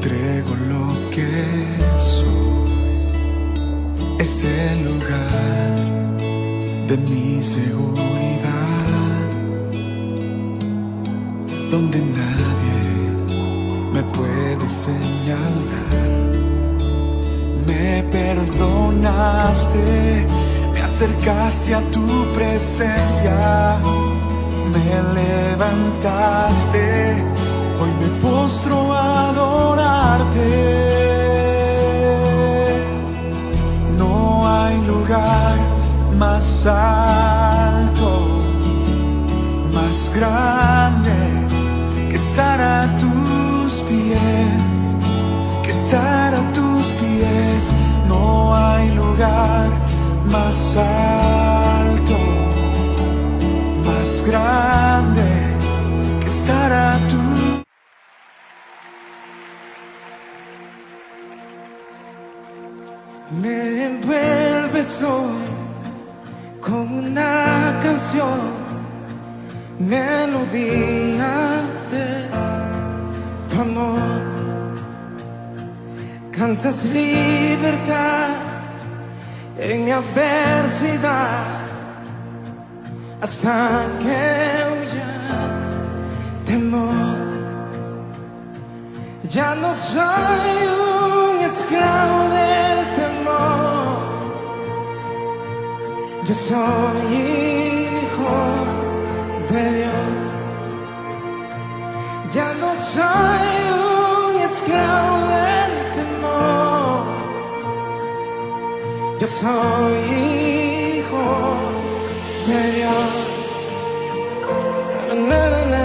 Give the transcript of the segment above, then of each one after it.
entrego lo que soy. Es el lugar de mi seguridad, donde nadie me puede señalar. Me perdonaste, me acercaste a tu presencia, me levantaste, hoy me postro a adorarte. No hay lugar más alto, más grande que estar a tus pies, que estar a tus pies. No hay lugar más alto, más grande que estar a tus pies. Me envuelves hoy con una canción, melodía de tu amor. Cantas libertad en mi adversidad, hasta que huya temor. Ya no soy un esclavo del temor, yo soy hijo de Dios. Ya no soy un esclavo del temor, yo soy hijo de Dios. Na, na, na,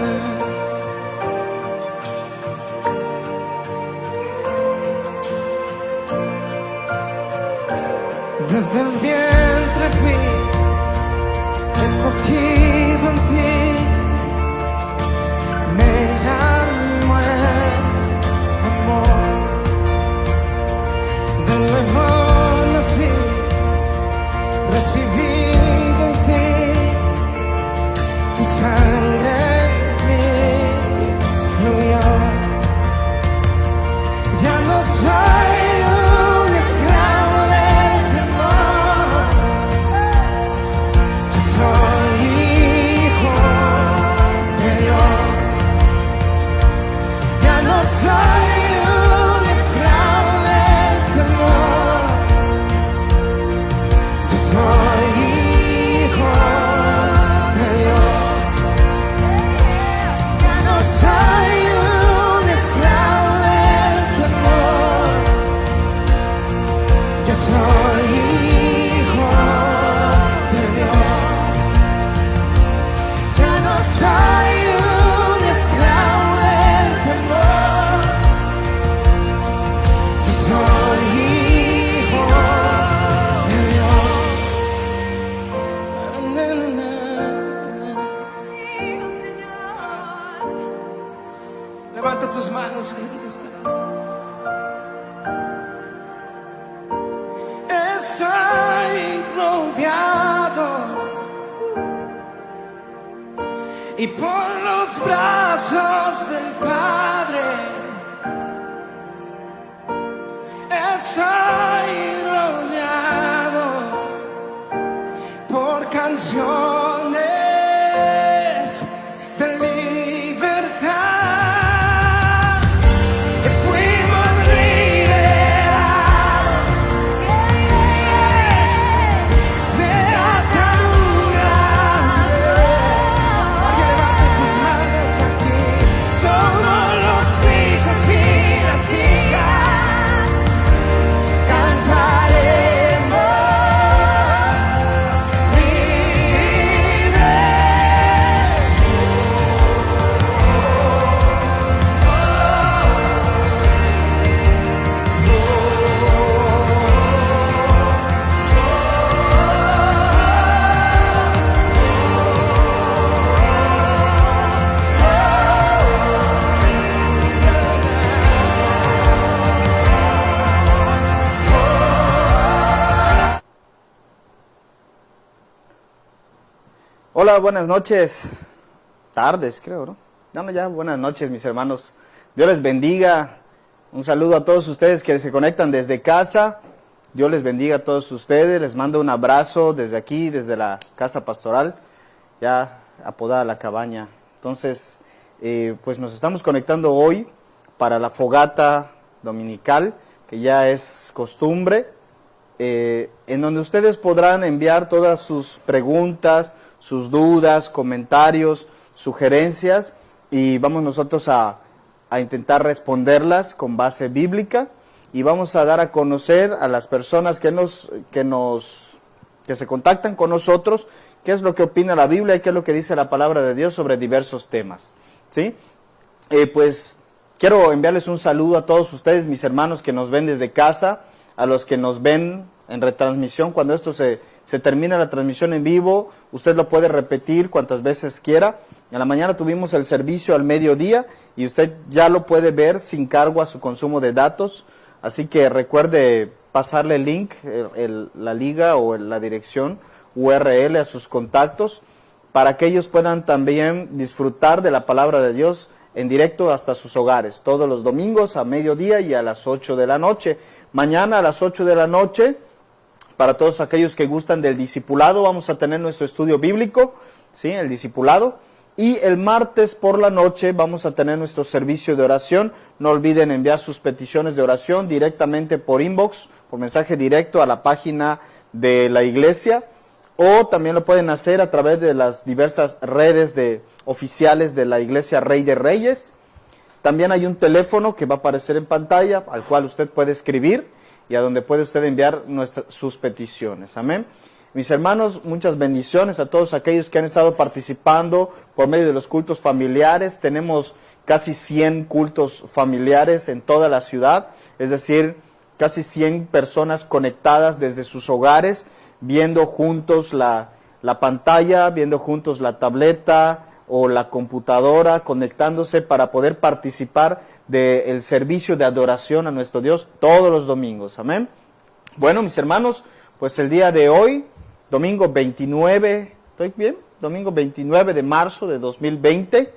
na. Desde el vientre fui escogido en ti, me llamo el amor. De nuevo nací, recibido en ti, tu sangre en mí fluyó. Ya no soy un esclavo del temor, yo soy hijo de Dios. Ya no soy un esclavo del temor, yo soy hijo de Dios. Ya no soy un esclavo del temor, yo soy hijo de Dios. Ya no soy un esclavo del temor, yo soy hijo de Dios. Na, na, na. Levanta tus manos y estoy rodeado y por los brazos del Padre estoy rodeado por canciones de libertad. Que fuimos liberados de ataduras. Alguien levante sus manos aquí. Somos los hijos y las hijas. Cantaremos Hola, buenas noches, tardes creo, ¿no? No, ya, buenas noches mis hermanos. Dios les bendiga Un saludo a todos ustedes que se conectan desde casa. Dios les bendiga a todos ustedes. Les mando un abrazo desde aquí, desde la casa pastoral, ya apodada La Cabaña. Entonces, pues nos estamos conectando hoy para la fogata dominical, que ya es costumbre, en donde ustedes podrán enviar todas sus preguntas, sus dudas, comentarios, sugerencias, y vamos nosotros a intentar responderlas con base bíblica, y vamos a dar a conocer a las personas que se contactan con nosotros qué es lo que opina la Biblia y qué es lo que dice la palabra de Dios sobre diversos temas, ¿sí? Pues quiero enviarles un saludo a todos ustedes, mis hermanos que nos ven desde casa, a los que nos ven en retransmisión. Cuando esto se termina la transmisión en vivo, usted lo puede repetir cuantas veces quiera. En la mañana tuvimos el servicio al mediodía y usted ya lo puede ver sin cargo a su consumo de datos. Así que recuerde pasarle el link, la liga o la dirección URL a sus contactos para que ellos puedan también disfrutar de la palabra de Dios en directo hasta sus hogares, todos los domingos a mediodía y a las 8 de la noche. Mañana a las 8 de la noche, para todos aquellos que gustan del discipulado, vamos a tener nuestro estudio bíblico, ¿sí? El discipulado. Y el martes por la noche vamos a tener nuestro servicio de oración. No olviden enviar sus peticiones de oración directamente por inbox, por mensaje directo a la página de la iglesia, o también lo pueden hacer a través de las diversas redes oficiales de la Iglesia Rey de Reyes. También hay un teléfono que va a aparecer en pantalla, al cual usted puede escribir y a donde puede usted enviar sus peticiones. Amén. Mis hermanos, muchas bendiciones a todos aquellos que han estado participando por medio de los cultos familiares. Tenemos casi 100 cultos familiares en toda la ciudad, es decir, casi 100 personas conectadas desde sus hogares, viendo juntos la pantalla, viendo juntos la tableta o la computadora, conectándose para poder participar del servicio de adoración a nuestro Dios todos los domingos. Amén. Bueno, mis hermanos, pues el día de hoy, domingo 29, ¿estoy bien? Domingo 29 de marzo de 2020,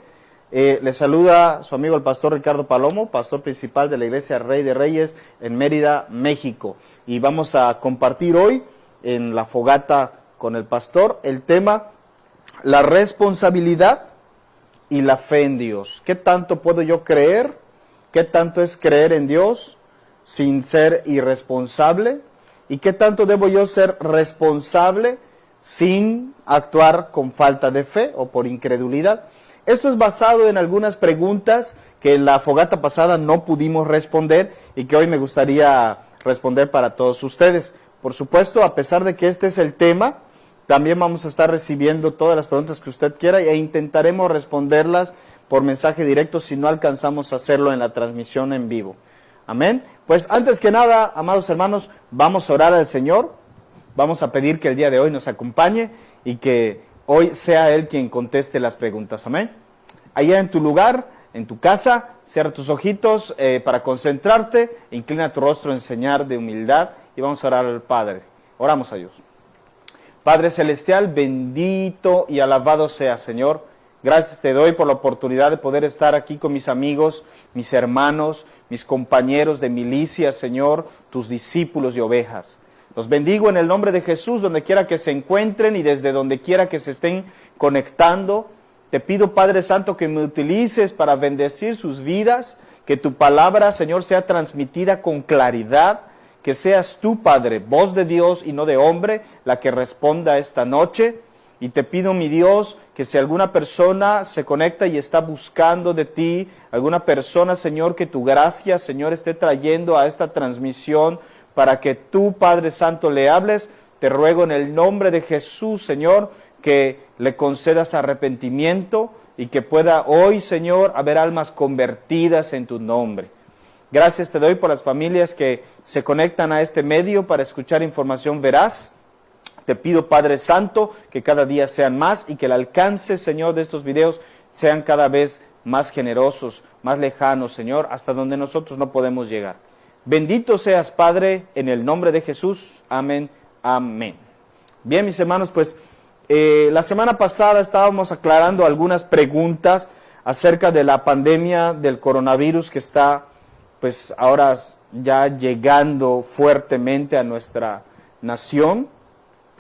les saluda su amigo el pastor Ricardo Palomo, pastor principal de la Iglesia Rey de Reyes en Mérida, México. Y vamos a compartir hoy en la fogata con el pastor el tema, la responsabilidad y la fe en Dios. ¿Qué tanto puedo yo creer? ¿Qué tanto es creer en Dios sin ser irresponsable? ¿Y qué tanto debo yo ser responsable sin actuar con falta de fe o por incredulidad? Esto es basado en algunas preguntas que en la fogata pasada no pudimos responder y que hoy me gustaría responder para todos ustedes. Por supuesto, a pesar de que este es el tema, también vamos a estar recibiendo todas las preguntas que usted quiera e intentaremos responderlas por mensaje directo si no alcanzamos a hacerlo en la transmisión en vivo. Amén. Pues antes que nada, amados hermanos, vamos a orar al Señor. Vamos a pedir que el día de hoy nos acompañe y que hoy sea Él quien conteste las preguntas. Amén. Allá en tu lugar, en tu casa, cierra tus ojitos para concentrarte, inclina tu rostro en señal de humildad y vamos a orar al Padre. Oramos a Dios. Padre Celestial, bendito y alabado sea, Señor. Gracias te doy por la oportunidad de poder estar aquí con mis amigos, mis hermanos, mis compañeros de milicia, Señor, tus discípulos y ovejas. Los bendigo en el nombre de Jesús, donde quiera que se encuentren y desde donde quiera que se estén conectando. Te pido, Padre Santo, que me utilices para bendecir sus vidas, que tu palabra, Señor, sea transmitida con claridad, que seas tú, Padre, voz de Dios y no de hombre, la que responda esta noche. Y te pido, mi Dios, que si alguna persona se conecta y está buscando de ti, alguna persona, Señor, que tu gracia, Señor, esté trayendo a esta transmisión para que tú, Padre Santo, le hables, te ruego en el nombre de Jesús, Señor, que le concedas arrepentimiento y que pueda hoy, Señor, haber almas convertidas en tu nombre. Gracias te doy por las familias que se conectan a este medio para escuchar información veraz. Te pido, Padre Santo, que cada día sean más y que el alcance, Señor, de estos videos sean cada vez más generosos, más lejanos, Señor, hasta donde nosotros no podemos llegar. Bendito seas, Padre, en el nombre de Jesús. Amén, amén. Bien, mis hermanos, pues la semana pasada estábamos aclarando algunas preguntas acerca de la pandemia del coronavirus que está pues ahora ya llegando fuertemente a nuestra nación.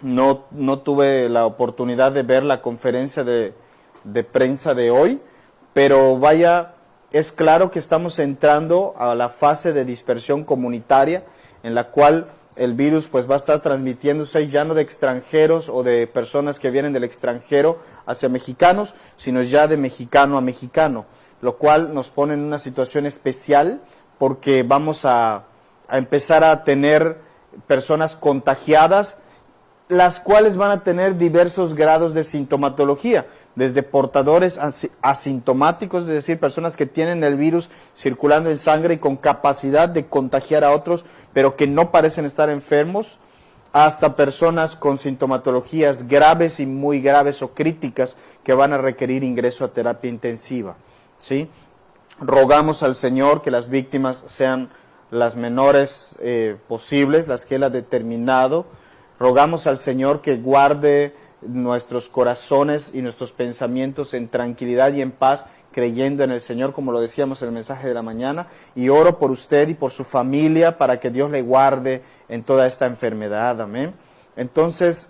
No tuve la oportunidad de ver la conferencia de prensa de hoy, pero vaya, es claro que estamos entrando a la fase de dispersión comunitaria, en la cual el virus pues va a estar transmitiéndose ya no de extranjeros o de personas que vienen del extranjero hacia mexicanos, sino ya de mexicano a mexicano, lo cual nos pone en una situación especial porque vamos a empezar a tener personas contagiadas, las cuales van a tener diversos grados de sintomatología, desde portadores asintomáticos, es decir, personas que tienen el virus circulando en sangre y con capacidad de contagiar a otros, pero que no parecen estar enfermos, hasta personas con sintomatologías graves y muy graves o críticas que van a requerir ingreso a terapia intensiva, ¿sí? Rogamos al Señor que las víctimas sean las menores posibles, las que Él ha determinado. Rogamos al Señor que guarde nuestros corazones y nuestros pensamientos en tranquilidad y en paz, creyendo en el Señor, como lo decíamos en el mensaje de la mañana. Y oro por usted y por su familia para que Dios le guarde en toda esta enfermedad. Amén. Entonces,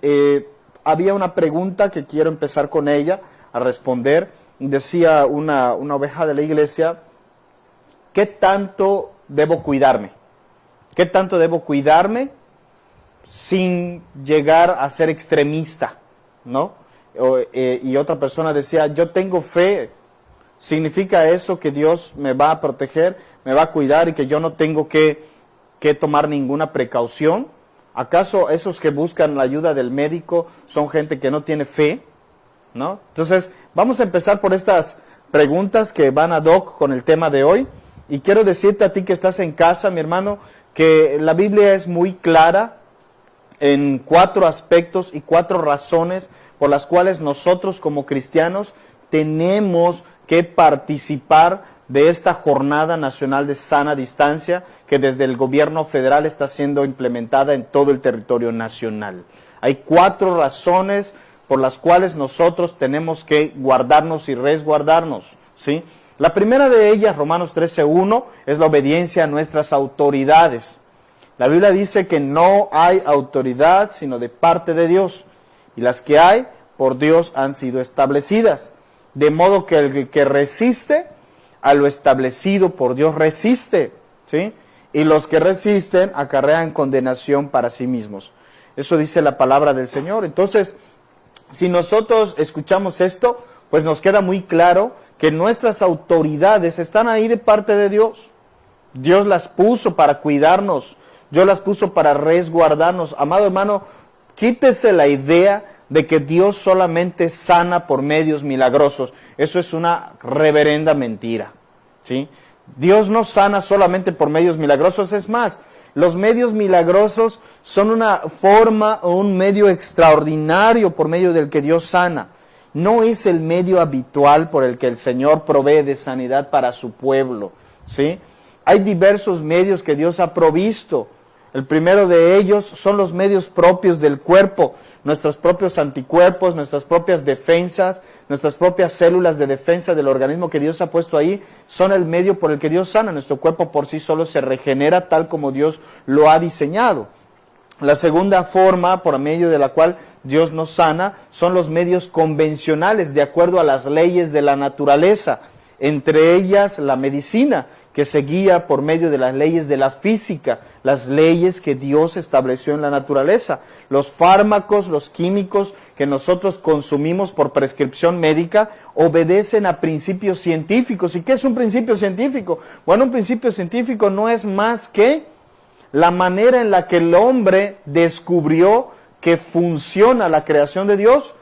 había una pregunta que quiero empezar con ella a responder. Decía una oveja de la iglesia: ¿qué tanto debo cuidarme? ¿Qué tanto debo cuidarme sin llegar a ser extremista, ¿no? Y otra persona decía: yo tengo fe, ¿significa eso que Dios me va a proteger, me va a cuidar y que yo no tengo que tomar ninguna precaución? ¿Acaso esos que buscan la ayuda del médico son gente que no tiene fe, ¿no? Entonces, vamos a empezar por estas preguntas que van ad hoc con el tema de hoy. Y quiero decirte a ti que estás en casa, mi hermano, que la Biblia es muy clara en 4 aspectos y 4 razones por las cuales nosotros como cristianos tenemos que participar de esta jornada nacional de sana distancia que desde el gobierno federal está siendo implementada en todo el territorio nacional. Hay 4 razones por las cuales nosotros tenemos que guardarnos y resguardarnos, ¿sí? La primera de ellas, Romanos 13:1, es la obediencia a nuestras autoridades. La Biblia dice que no hay autoridad sino de parte de Dios, y las que hay por Dios han sido establecidas. De modo que el que resiste a lo establecido por Dios resiste, ¿sí? Y los que resisten acarrean condenación para sí mismos. Eso dice la palabra del Señor. Entonces, si nosotros escuchamos esto, pues nos queda muy claro que nuestras autoridades están ahí de parte de Dios. Dios las puso para cuidarnos, Dios las puso para resguardarnos. Amado hermano, quítese la idea de que Dios solamente sana por medios milagrosos. Eso es una reverenda mentira, ¿sí? Dios no sana solamente por medios milagrosos. Es más, los medios milagrosos son una forma o un medio extraordinario por medio del que Dios sana. No es el medio habitual por el que el Señor provee de sanidad para su pueblo, ¿sí? Hay diversos medios que Dios ha provisto. El primero de ellos son los medios propios del cuerpo, nuestros propios anticuerpos, nuestras propias defensas, nuestras propias células de defensa del organismo que Dios ha puesto ahí, son el medio por el que Dios sana. Nuestro cuerpo por sí solo se regenera tal como Dios lo ha diseñado. La segunda forma por medio de la cual Dios nos sana son los medios convencionales, de acuerdo a las leyes de la naturaleza, entre ellas la medicina, que se guía por medio de las leyes de la física, las leyes que Dios estableció en la naturaleza. Los fármacos, los químicos que nosotros consumimos por prescripción médica obedecen a principios científicos. ¿Y qué es un principio científico? Bueno, un principio científico no es más que la manera en la que el hombre descubrió que funciona la creación de Dios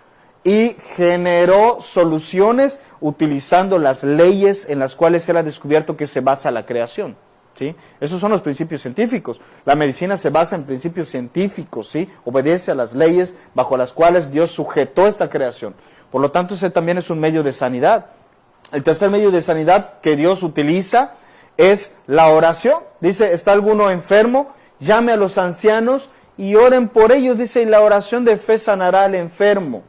y generó soluciones utilizando las leyes en las cuales Él ha descubierto que se basa la creación, ¿sí? Esos son los principios científicos. La medicina se basa en principios científicos, ¿sí? Obedece a las leyes bajo las cuales Dios sujetó esta creación. Por lo tanto, ese también es un medio de sanidad. El tercer medio de sanidad que Dios utiliza es la oración. Dice, ¿está alguno enfermo? Llame a los ancianos y oren por ellos. Dice, y la oración de fe sanará al enfermo.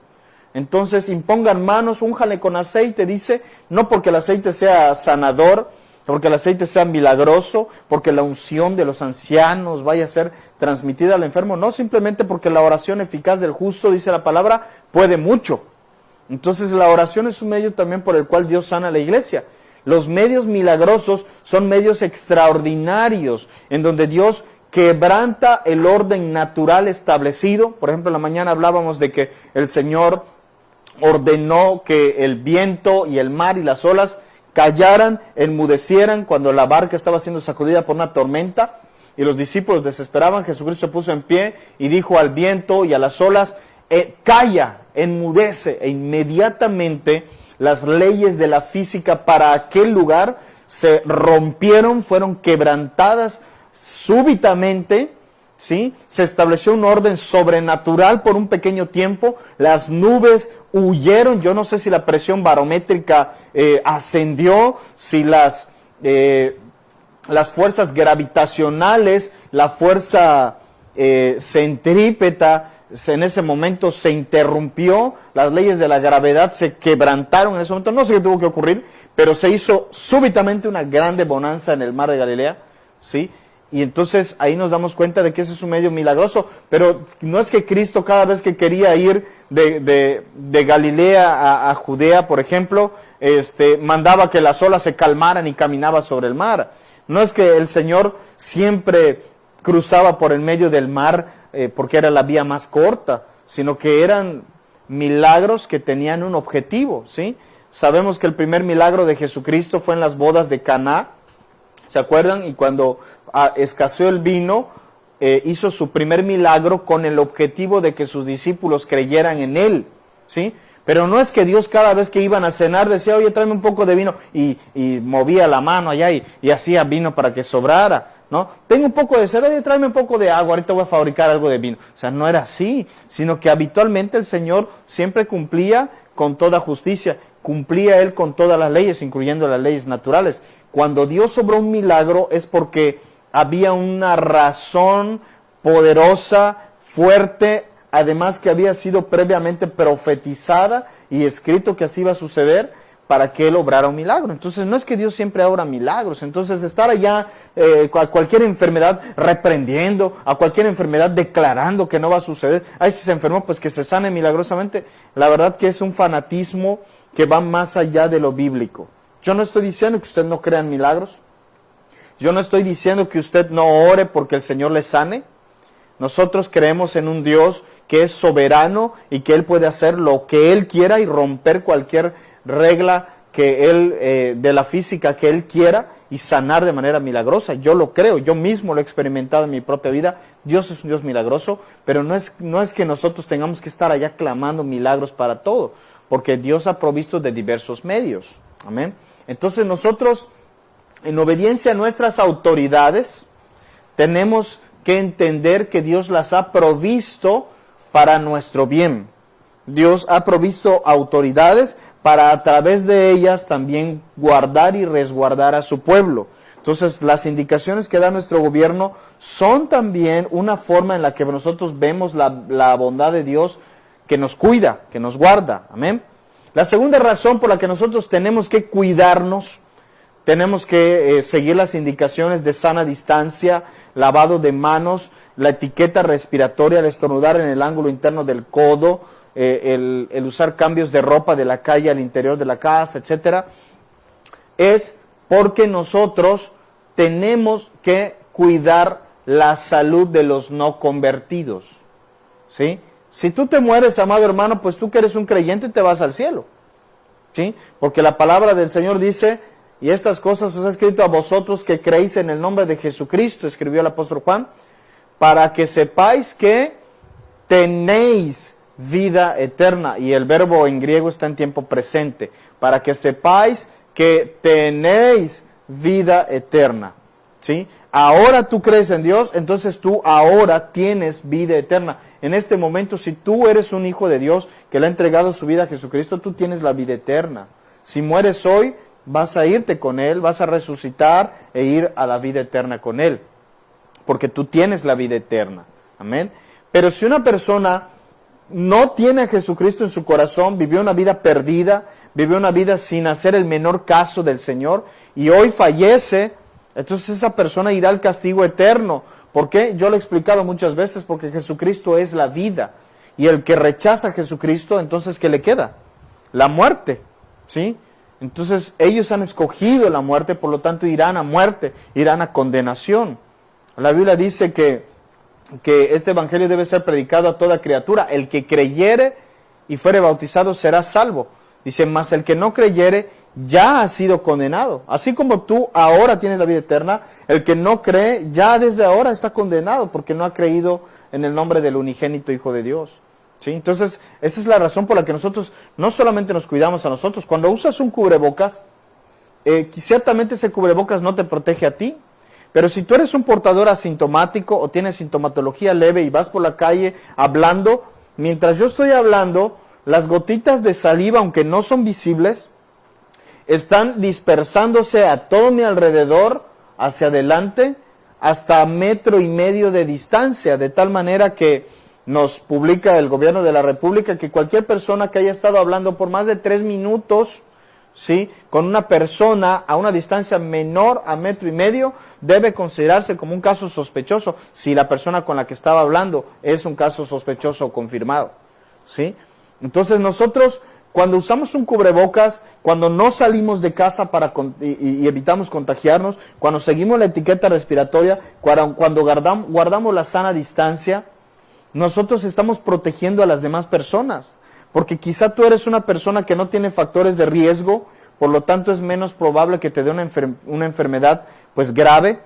Entonces impongan manos, únjale con aceite, dice, no porque el aceite sea sanador porque el aceite sea milagroso, porque la unción de los ancianos vaya a ser transmitida al enfermo, no, simplemente porque la oración eficaz del justo, dice la palabra, puede mucho. Entonces la oración es un medio también por el cual Dios sana a la iglesia. Los medios milagrosos son medios extraordinarios, en donde Dios quebranta el orden natural establecido. Por ejemplo, en la mañana hablábamos de que el Señor ordenó que el viento y el mar y las olas callaran, enmudecieran cuando la barca estaba siendo sacudida por una tormenta y los discípulos desesperaban. Jesucristo se puso en pie y dijo al viento y a las olas, calla, enmudece, e inmediatamente las leyes de la física para aquel lugar se rompieron, fueron quebrantadas súbitamente, ¿sí? Se estableció un orden sobrenatural por un pequeño tiempo, las nubes huyeron, yo no sé si la presión barométrica ascendió, si las fuerzas gravitacionales, la fuerza centrípeta, en ese momento se interrumpió, las leyes de la gravedad se quebrantaron en ese momento, no sé qué tuvo que ocurrir, pero se hizo súbitamente una grande bonanza en el mar de Galilea, ¿sí? Y entonces ahí nos damos cuenta de que ese es un medio milagroso, pero no es que Cristo cada vez que quería ir de Galilea a Judea, por ejemplo, mandaba que las olas se calmaran y caminaba sobre el mar. No es que el Señor siempre cruzaba por el medio del mar porque era la vía más corta, sino que eran milagros que tenían un objetivo, ¿sí? Sabemos que el primer milagro de Jesucristo fue en las bodas de Caná, ¿se acuerdan? Y cuando escaseó el vino, hizo su primer milagro con el objetivo de que sus discípulos creyeran en Él, ¿sí? Pero no es que Dios cada vez que iban a cenar decía, oye, tráeme un poco de vino, y movía la mano allá y hacía vino para que sobrara, ¿no? Tengo un poco de sed, oye, tráeme un poco de agua, ahorita voy a fabricar algo de vino. O sea, no era así, sino que habitualmente el Señor siempre cumplía con toda justicia, cumplía Él con todas las leyes, incluyendo las leyes naturales. Cuando Dios obró un milagro es porque había una razón poderosa, fuerte, además que había sido previamente profetizada y escrito que así iba a suceder para que Él obrara un milagro. Entonces no es que Dios siempre obra milagros, entonces estar allá a cualquier enfermedad reprendiendo, a cualquier enfermedad declarando que no va a suceder, ay, si se enfermó pues que se sane milagrosamente, la verdad que es un fanatismo que va más allá de lo bíblico. Yo no estoy diciendo que usted no crea en milagros, yo no estoy diciendo que usted no ore porque el Señor le sane. Nosotros creemos en un Dios que es soberano y que Él puede hacer lo que Él quiera y romper cualquier regla que Él, de la física que Él quiera y sanar de manera milagrosa. Yo lo creo, yo mismo lo he experimentado en mi propia vida. Dios es un Dios milagroso, pero no es que nosotros tengamos que estar allá clamando milagros para todo, porque Dios ha provisto de diversos medios. Amén. Entonces nosotros, en obediencia a nuestras autoridades, tenemos que entender que Dios las ha provisto para nuestro bien. Dios ha provisto autoridades para a través de ellas también guardar y resguardar a su pueblo. Entonces las indicaciones que da nuestro gobierno son también una forma en la que nosotros vemos la bondad de Dios que nos cuida, que nos guarda. Amén. La segunda razón por la que nosotros tenemos que cuidarnos, tenemos que seguir las indicaciones de sana distancia, lavado de manos, la etiqueta respiratoria, el estornudar en el ángulo interno del codo, el usar cambios de ropa de la calle al interior de la casa, etcétera, es porque nosotros tenemos que cuidar la salud de los no convertidos, ¿sí? Si tú te mueres, amado hermano, pues tú que eres un creyente te vas al cielo, ¿sí? Porque la palabra del Señor dice, y estas cosas os he escrito a vosotros que creéis en el nombre de Jesucristo, escribió el apóstol Juan, para que sepáis que tenéis vida eterna. Y el verbo en griego está en tiempo presente. Para que sepáis que tenéis vida eterna. ¿Sí? Ahora tú crees en Dios, entonces tú ahora tienes vida eterna. En este momento, si tú eres un hijo de Dios que le ha entregado su vida a Jesucristo, tú tienes la vida eterna. Si mueres hoy, vas a irte con Él, vas a resucitar e ir a la vida eterna con Él. Porque tú tienes la vida eterna. Amén. Pero si una persona no tiene a Jesucristo en su corazón, vivió una vida perdida, vivió una vida sin hacer el menor caso del Señor y hoy fallece, entonces esa persona irá al castigo eterno. ¿Por qué? Yo lo he explicado muchas veces, porque Jesucristo es la vida. Y el que rechaza a Jesucristo, entonces, ¿qué le queda? La muerte, ¿sí? Entonces, ellos han escogido la muerte, por lo tanto, irán a muerte, irán a condenación. La Biblia dice que este evangelio debe ser predicado a toda criatura. El que creyere y fuere bautizado será salvo. Dice, mas el que no creyere ya ha sido condenado. Así como tú ahora tienes la vida eterna, el que no cree ya desde ahora está condenado porque no ha creído en el nombre del unigénito Hijo de Dios. ¿Sí? Entonces, esa es la razón por la que nosotros no solamente nos cuidamos a nosotros. Cuando usas un cubrebocas, ciertamente ese cubrebocas no te protege a ti. Pero si tú eres un portador asintomático o tienes sintomatología leve y vas por la calle hablando, mientras yo estoy hablando, las gotitas de saliva, aunque no son visibles, están dispersándose a todo mi alrededor, hacia adelante, hasta 1,5 metros de distancia, de tal manera que nos publica el gobierno de la República que cualquier persona que haya estado hablando por más de 3 minutos, ¿sí?, con una persona a una distancia menor a 1,5 metros, debe considerarse como un caso sospechoso, si la persona con la que estaba hablando es un caso sospechoso o confirmado, ¿sí? Entonces nosotros, cuando usamos un cubrebocas, cuando no salimos de casa y evitamos contagiarnos, cuando seguimos la etiqueta respiratoria, cuando guardamos la sana distancia, nosotros estamos protegiendo a las demás personas. Porque quizá tú eres una persona que no tiene factores de riesgo, por lo tanto es menos probable que te dé una enfermedad pues grave,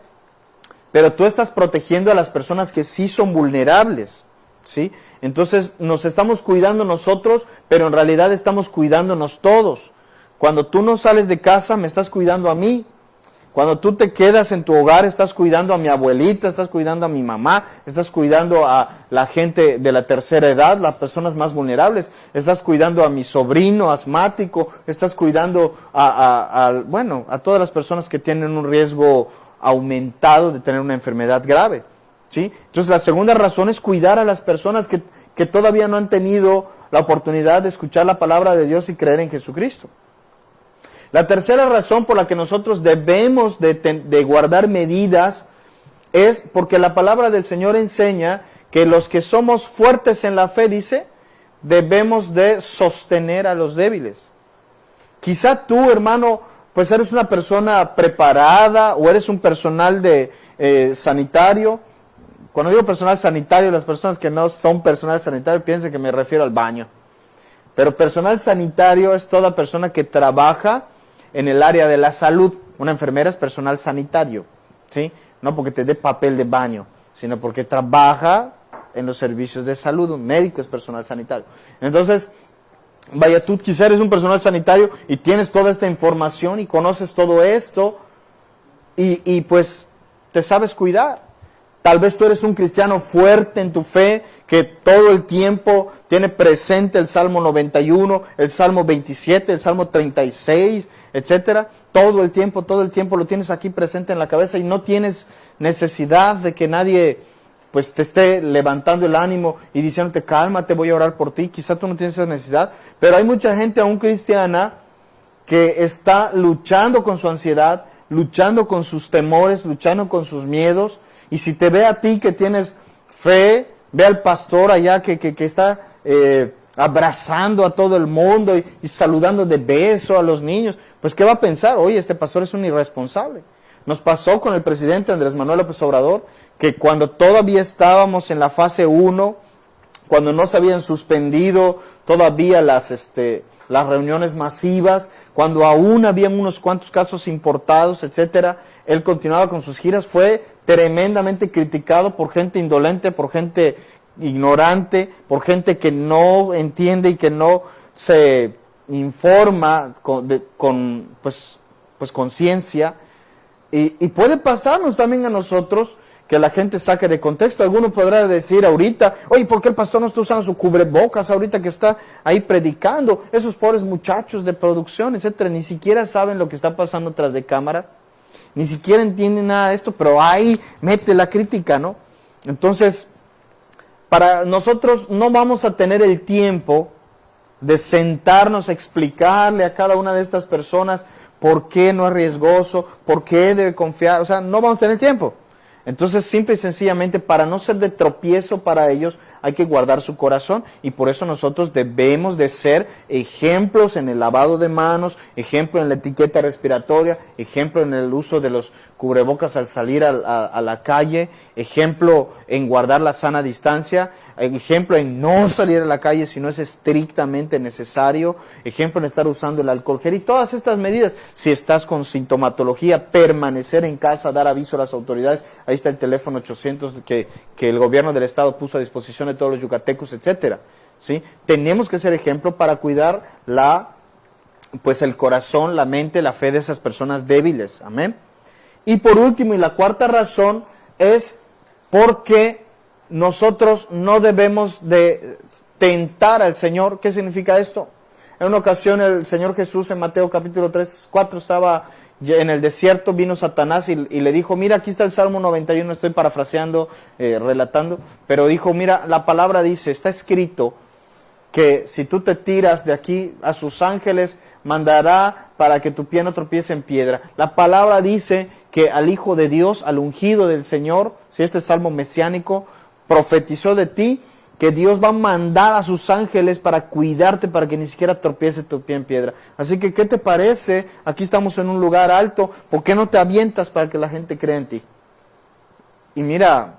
pero tú estás protegiendo a las personas que sí son vulnerables, ¿sí? Entonces nos estamos cuidando nosotros, pero en realidad estamos cuidándonos todos. Cuando tú no sales de casa, me estás cuidando a mí. Cuando tú te quedas en tu hogar, estás cuidando a mi abuelita, estás cuidando a mi mamá, estás cuidando a la gente de la tercera edad, las personas más vulnerables, estás cuidando a mi sobrino asmático, estás cuidando a todas las personas que tienen un riesgo aumentado de tener una enfermedad grave, ¿sí? Entonces la segunda razón es cuidar a las personas que todavía no han tenido la oportunidad de escuchar la palabra de Dios y creer en Jesucristo. La tercera razón por la que nosotros debemos de guardar medidas es porque la palabra del Señor enseña que los que somos fuertes en la fe, dice, debemos de sostener a los débiles. Quizá tú, hermano, pues eres una persona preparada o eres un personal sanitario. Cuando digo personal sanitario, las personas que no son personal sanitario piensan que me refiero al baño. Pero personal sanitario es toda persona que trabaja en el área de la salud. Una enfermera es personal sanitario, ¿sí? No porque te dé papel de baño, sino porque trabaja en los servicios de salud. Un médico es personal sanitario. Entonces, vaya, tú quizás eres un personal sanitario y tienes toda esta información y conoces todo esto y pues te sabes cuidar. Tal vez tú eres un cristiano fuerte en tu fe, que todo el tiempo tiene presente el Salmo 91, el Salmo 27, el Salmo 36, etcétera. Todo el tiempo lo tienes aquí presente en la cabeza y no tienes necesidad de que nadie pues te esté levantando el ánimo y diciéndote, cálmate, voy a orar por ti. Quizá tú no tienes esa necesidad, pero hay mucha gente aún cristiana que está luchando con su ansiedad, luchando con sus temores, luchando con sus miedos. Y si te ve a ti que tienes fe, ve al pastor allá que está abrazando a todo el mundo y saludando de beso a los niños, pues ¿qué va a pensar? Oye, este pastor es un irresponsable. Nos pasó con el presidente Andrés Manuel López Obrador, que cuando todavía estábamos en la fase 1, cuando no se habían suspendido todavía las reuniones masivas, cuando aún habían unos cuantos casos importados, etcétera, él continuaba con sus giras, fue tremendamente criticado por gente indolente, por gente ignorante, por gente que no entiende y que no se informa con conciencia. Y puede pasarnos también a nosotros que la gente saque de contexto. Alguno podrá decir ahorita, oye, ¿por qué el pastor no está usando su cubrebocas ahorita que está ahí predicando? Esos pobres muchachos de producción, etcétera, ni siquiera saben lo que está pasando tras de cámara, ni siquiera entienden nada de esto, pero ahí mete la crítica, ¿no? Entonces, para nosotros no vamos a tener el tiempo de sentarnos a explicarle a cada una de estas personas por qué no es riesgoso, por qué debe confiar, o sea, no vamos a tener tiempo. Entonces, simple y sencillamente, para no ser de tropiezo para ellos, hay que guardar su corazón, y por eso nosotros debemos de ser ejemplos en el lavado de manos, ejemplo en la etiqueta respiratoria, ejemplo en el uso de los cubrebocas al salir a la calle, ejemplo en guardar la sana distancia, ejemplo en no salir a la calle si no es estrictamente necesario, ejemplo en estar usando el alcohol gel y todas estas medidas. Si estás con sintomatología, permanecer en casa, dar aviso a las autoridades. Ahí está el teléfono 800 que el gobierno del estado puso a disposición de todos los yucatecos, etcétera. ¿Sí? Tenemos que ser ejemplo para cuidar el corazón, la mente, la fe de esas personas débiles. Amén. Y por último, y la cuarta razón, es porque nosotros no debemos de tentar al Señor. ¿Qué significa esto? En una ocasión el Señor Jesús en Mateo capítulo 4 estaba en el desierto, vino Satanás y le dijo, mira, aquí está el Salmo 91, estoy parafraseando, relatando, pero dijo, mira, la palabra dice, está escrito que si tú te tiras de aquí, a sus ángeles mandará para que tu pie no tropiece en piedra. La palabra dice que al Hijo de Dios, al ungido del Señor, si este salmo mesiánico profetizó de ti, que Dios va a mandar a sus ángeles para cuidarte, para que ni siquiera tropiece tu pie en piedra. Así que, ¿qué te parece? Aquí estamos en un lugar alto, ¿por qué no te avientas para que la gente crea en ti? Y mira,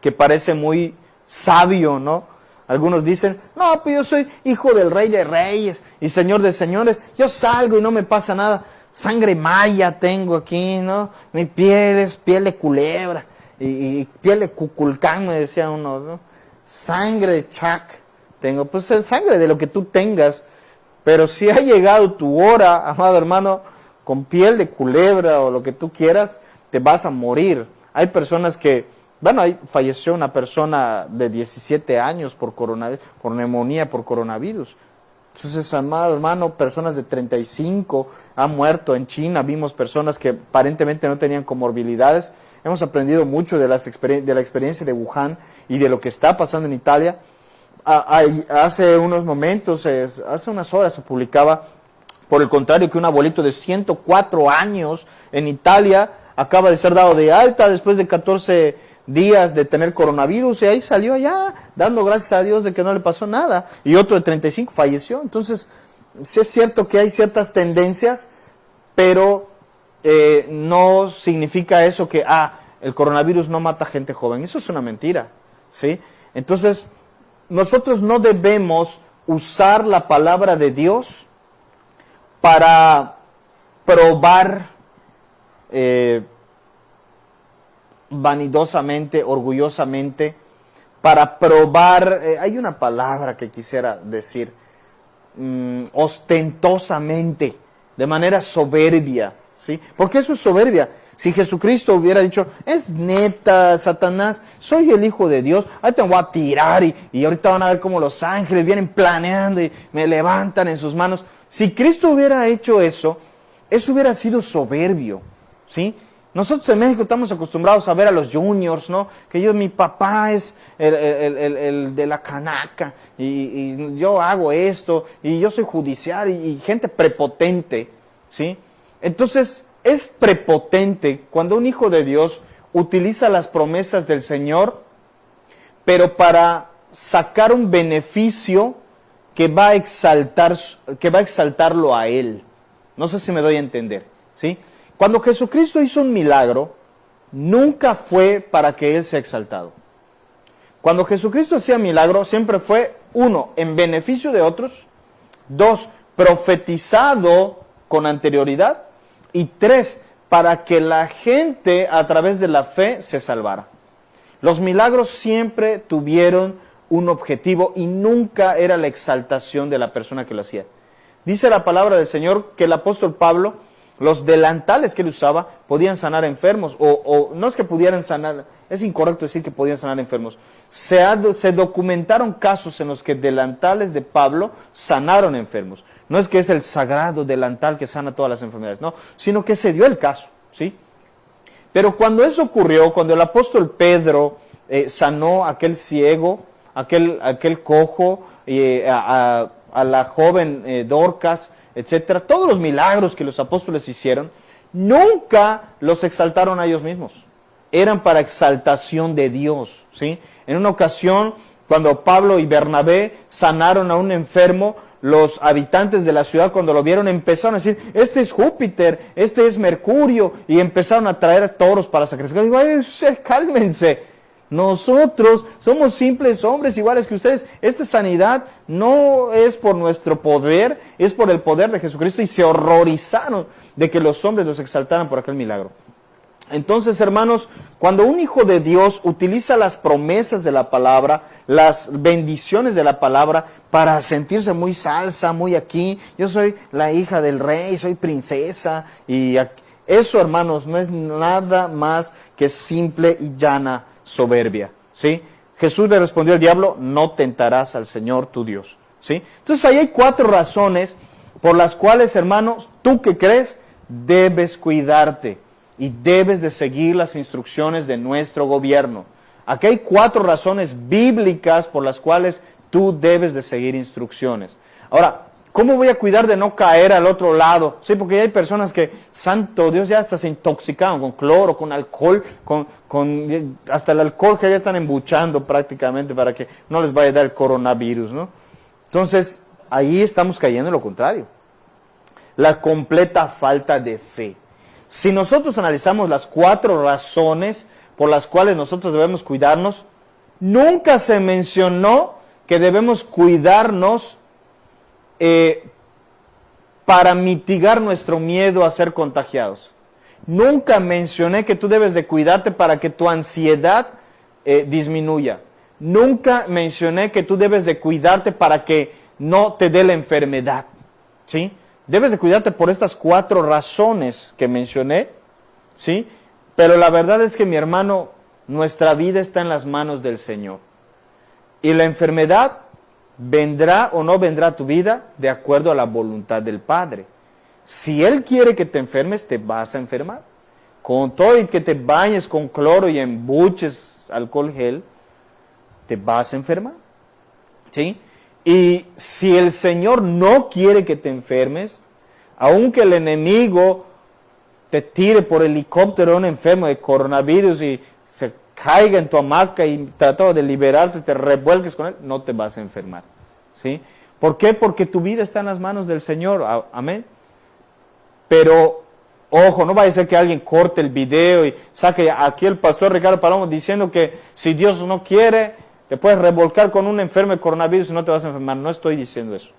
que parece muy sabio, ¿no? Algunos dicen, no, pues yo soy hijo del Rey de Reyes y Señor de Señores, yo salgo y no me pasa nada. Sangre maya tengo aquí, ¿no? Mi piel es piel de culebra y piel de cuculcán, me decía uno, ¿no? Sangre de chac tengo, pues sangre de lo que tú tengas, pero si ha llegado tu hora, amado hermano, con piel de culebra o lo que tú quieras, te vas a morir. Hay personas que, ahí falleció una persona de 17 años por neumonía por coronavirus. Entonces, amado hermano, personas de 35 han muerto en China, vimos personas que aparentemente no tenían comorbilidades. Hemos aprendido mucho de la experiencia de Wuhan y de lo que está pasando en Italia. Hace unos momentos, hace unas horas se publicaba, por el contrario, que un abuelito de 104 años en Italia acaba de ser dado de alta después de 14 días de tener coronavirus, y ahí salió allá dando gracias a Dios de que no le pasó nada, y otro de 35 falleció. Entonces, sí es cierto que hay ciertas tendencias, pero no significa eso que el coronavirus no mata gente joven. Eso es una mentira, ¿sí? Entonces, nosotros no debemos usar la palabra de Dios para probar vanidosamente, orgullosamente, para probar, hay una palabra que quisiera decir, ostentosamente, de manera soberbia, ¿sí? Porque eso es soberbia. Si Jesucristo hubiera dicho, es neta, Satanás, soy el Hijo de Dios, ahí te voy a tirar y ahorita van a ver cómo los ángeles vienen planeando y me levantan en sus manos. Si Cristo hubiera hecho eso hubiera sido soberbio, ¿sí? Nosotros en México estamos acostumbrados a ver a los juniors, ¿no? Que mi papá es el de la canaca y yo hago esto y yo soy judicial y gente prepotente, ¿sí? Entonces, es prepotente cuando un hijo de Dios utiliza las promesas del Señor, pero para sacar un beneficio que va a exaltarlo a Él. No sé si me doy a entender, ¿sí? Cuando Jesucristo hizo un milagro, nunca fue para que Él sea exaltado. Cuando Jesucristo hacía milagro, siempre fue, 1, en beneficio de otros, 2, profetizado con anterioridad, y 3, para que la gente a través de la fe se salvara. Los milagros siempre tuvieron un objetivo y nunca era la exaltación de la persona que lo hacía. Dice la palabra del Señor que el apóstol Pablo, los delantales que él usaba podían sanar enfermos, o no es que pudieran sanar, es incorrecto decir que podían sanar enfermos. Se documentaron casos en los que delantales de Pablo sanaron enfermos. No es que es el sagrado delantal que sana todas las enfermedades, no, sino que se dio el caso, ¿sí? Pero cuando eso ocurrió, cuando el apóstol Pedro sanó a aquel ciego, aquel cojo, a la joven Dorcas, etcétera, todos los milagros que los apóstoles hicieron, nunca los exaltaron a ellos mismos. Eran para exaltación de Dios, ¿sí? En una ocasión, cuando Pablo y Bernabé sanaron a un enfermo, los habitantes de la ciudad, cuando lo vieron, empezaron a decir, este es Júpiter, este es Mercurio, y empezaron a traer toros para sacrificar. Digo, ay, cálmense. Nosotros somos simples hombres iguales que ustedes. Esta sanidad no es por nuestro poder, es por el poder de Jesucristo, y se horrorizaron de que los hombres los exaltaran por aquel milagro. Entonces, hermanos, cuando un hijo de Dios utiliza las promesas de la palabra, las bendiciones de la palabra, para sentirse muy salsa, muy aquí, yo soy la hija del rey, soy princesa, y eso, hermanos, no es nada más que simple y llana soberbia, ¿sí? Jesús le respondió al diablo, no tentarás al Señor tu Dios, ¿sí? Entonces ahí hay 4 razones por las cuales, hermanos, tú que crees, debes cuidarte y debes de seguir las instrucciones de nuestro gobierno. Aquí hay 4 razones bíblicas por las cuales tú debes de seguir instrucciones. Ahora, ¿cómo voy a cuidar de no caer al otro lado? Sí, porque hay personas que, santo Dios, ya hasta se intoxicaron con cloro, con alcohol, hasta el alcohol que ya están embuchando prácticamente para que no les vaya a dar el coronavirus, ¿no? Entonces, ahí estamos cayendo en lo contrario. La completa falta de fe. Si nosotros analizamos las 4 razones por las cuales nosotros debemos cuidarnos, nunca se mencionó que debemos cuidarnos para mitigar nuestro miedo a ser contagiados. Nunca mencioné que tú debes de cuidarte para que tu ansiedad disminuya. Nunca mencioné que tú debes de cuidarte para que no te dé la enfermedad, ¿sí? Debes de cuidarte por estas 4 razones que mencioné, ¿sí? Pero la verdad es que, mi hermano, nuestra vida está en las manos del Señor. Y la enfermedad vendrá o no vendrá a tu vida de acuerdo a la voluntad del Padre. Si Él quiere que te enfermes, te vas a enfermar. Con todo y que te bañes con cloro y embuches alcohol gel, te vas a enfermar, ¿sí? Y si el Señor no quiere que te enfermes, aunque el enemigo te tire por helicóptero a un enfermo de coronavirus y se caiga en tu hamaca y tratando de liberarte, te revuelques con él, no te vas a enfermar, ¿sí? ¿Por qué? Porque tu vida está en las manos del Señor, amén. Pero, ojo, no vaya a ser que alguien corte el video y saque aquí el pastor Ricardo Palomo diciendo que si Dios no quiere, te puedes revolcar con un enfermo de coronavirus y no te vas a enfermar. No estoy diciendo eso,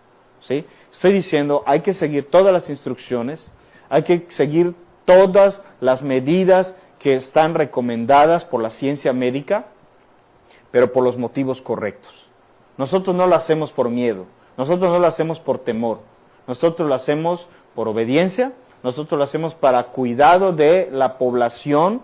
¿sí? Estoy diciendo, hay que seguir todas las instrucciones, hay que seguir todas las medidas que están recomendadas por la ciencia médica, pero por los motivos correctos. Nosotros no lo hacemos por miedo, nosotros no lo hacemos por temor, nosotros lo hacemos por obediencia, nosotros lo hacemos para cuidado de la población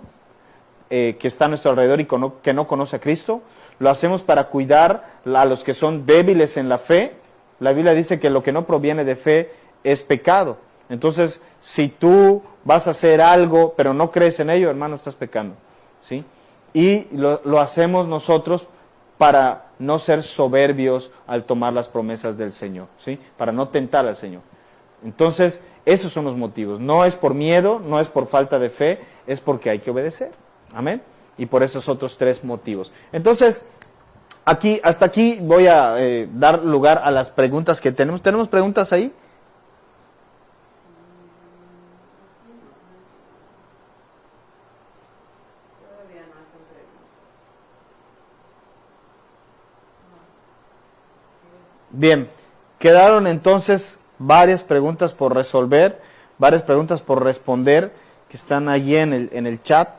que está a nuestro alrededor y que no conoce a Cristo, lo hacemos para cuidar a los que son débiles en la fe. La Biblia dice que lo que no proviene de fe es pecado. Entonces, si tú vas a hacer algo, pero no crees en ello, hermano, estás pecando, ¿sí? Y lo hacemos nosotros para no ser soberbios al tomar las promesas del Señor, ¿sí? Para no tentar al Señor. Entonces, esos son los motivos. No es por miedo, no es por falta de fe, es porque hay que obedecer. Amén. Y por esos otros 3 motivos. Entonces, hasta aquí voy a dar lugar a las preguntas que tenemos. ¿Tenemos preguntas ahí? Bien, quedaron entonces varias preguntas por resolver, varias preguntas por responder que están allí en el chat,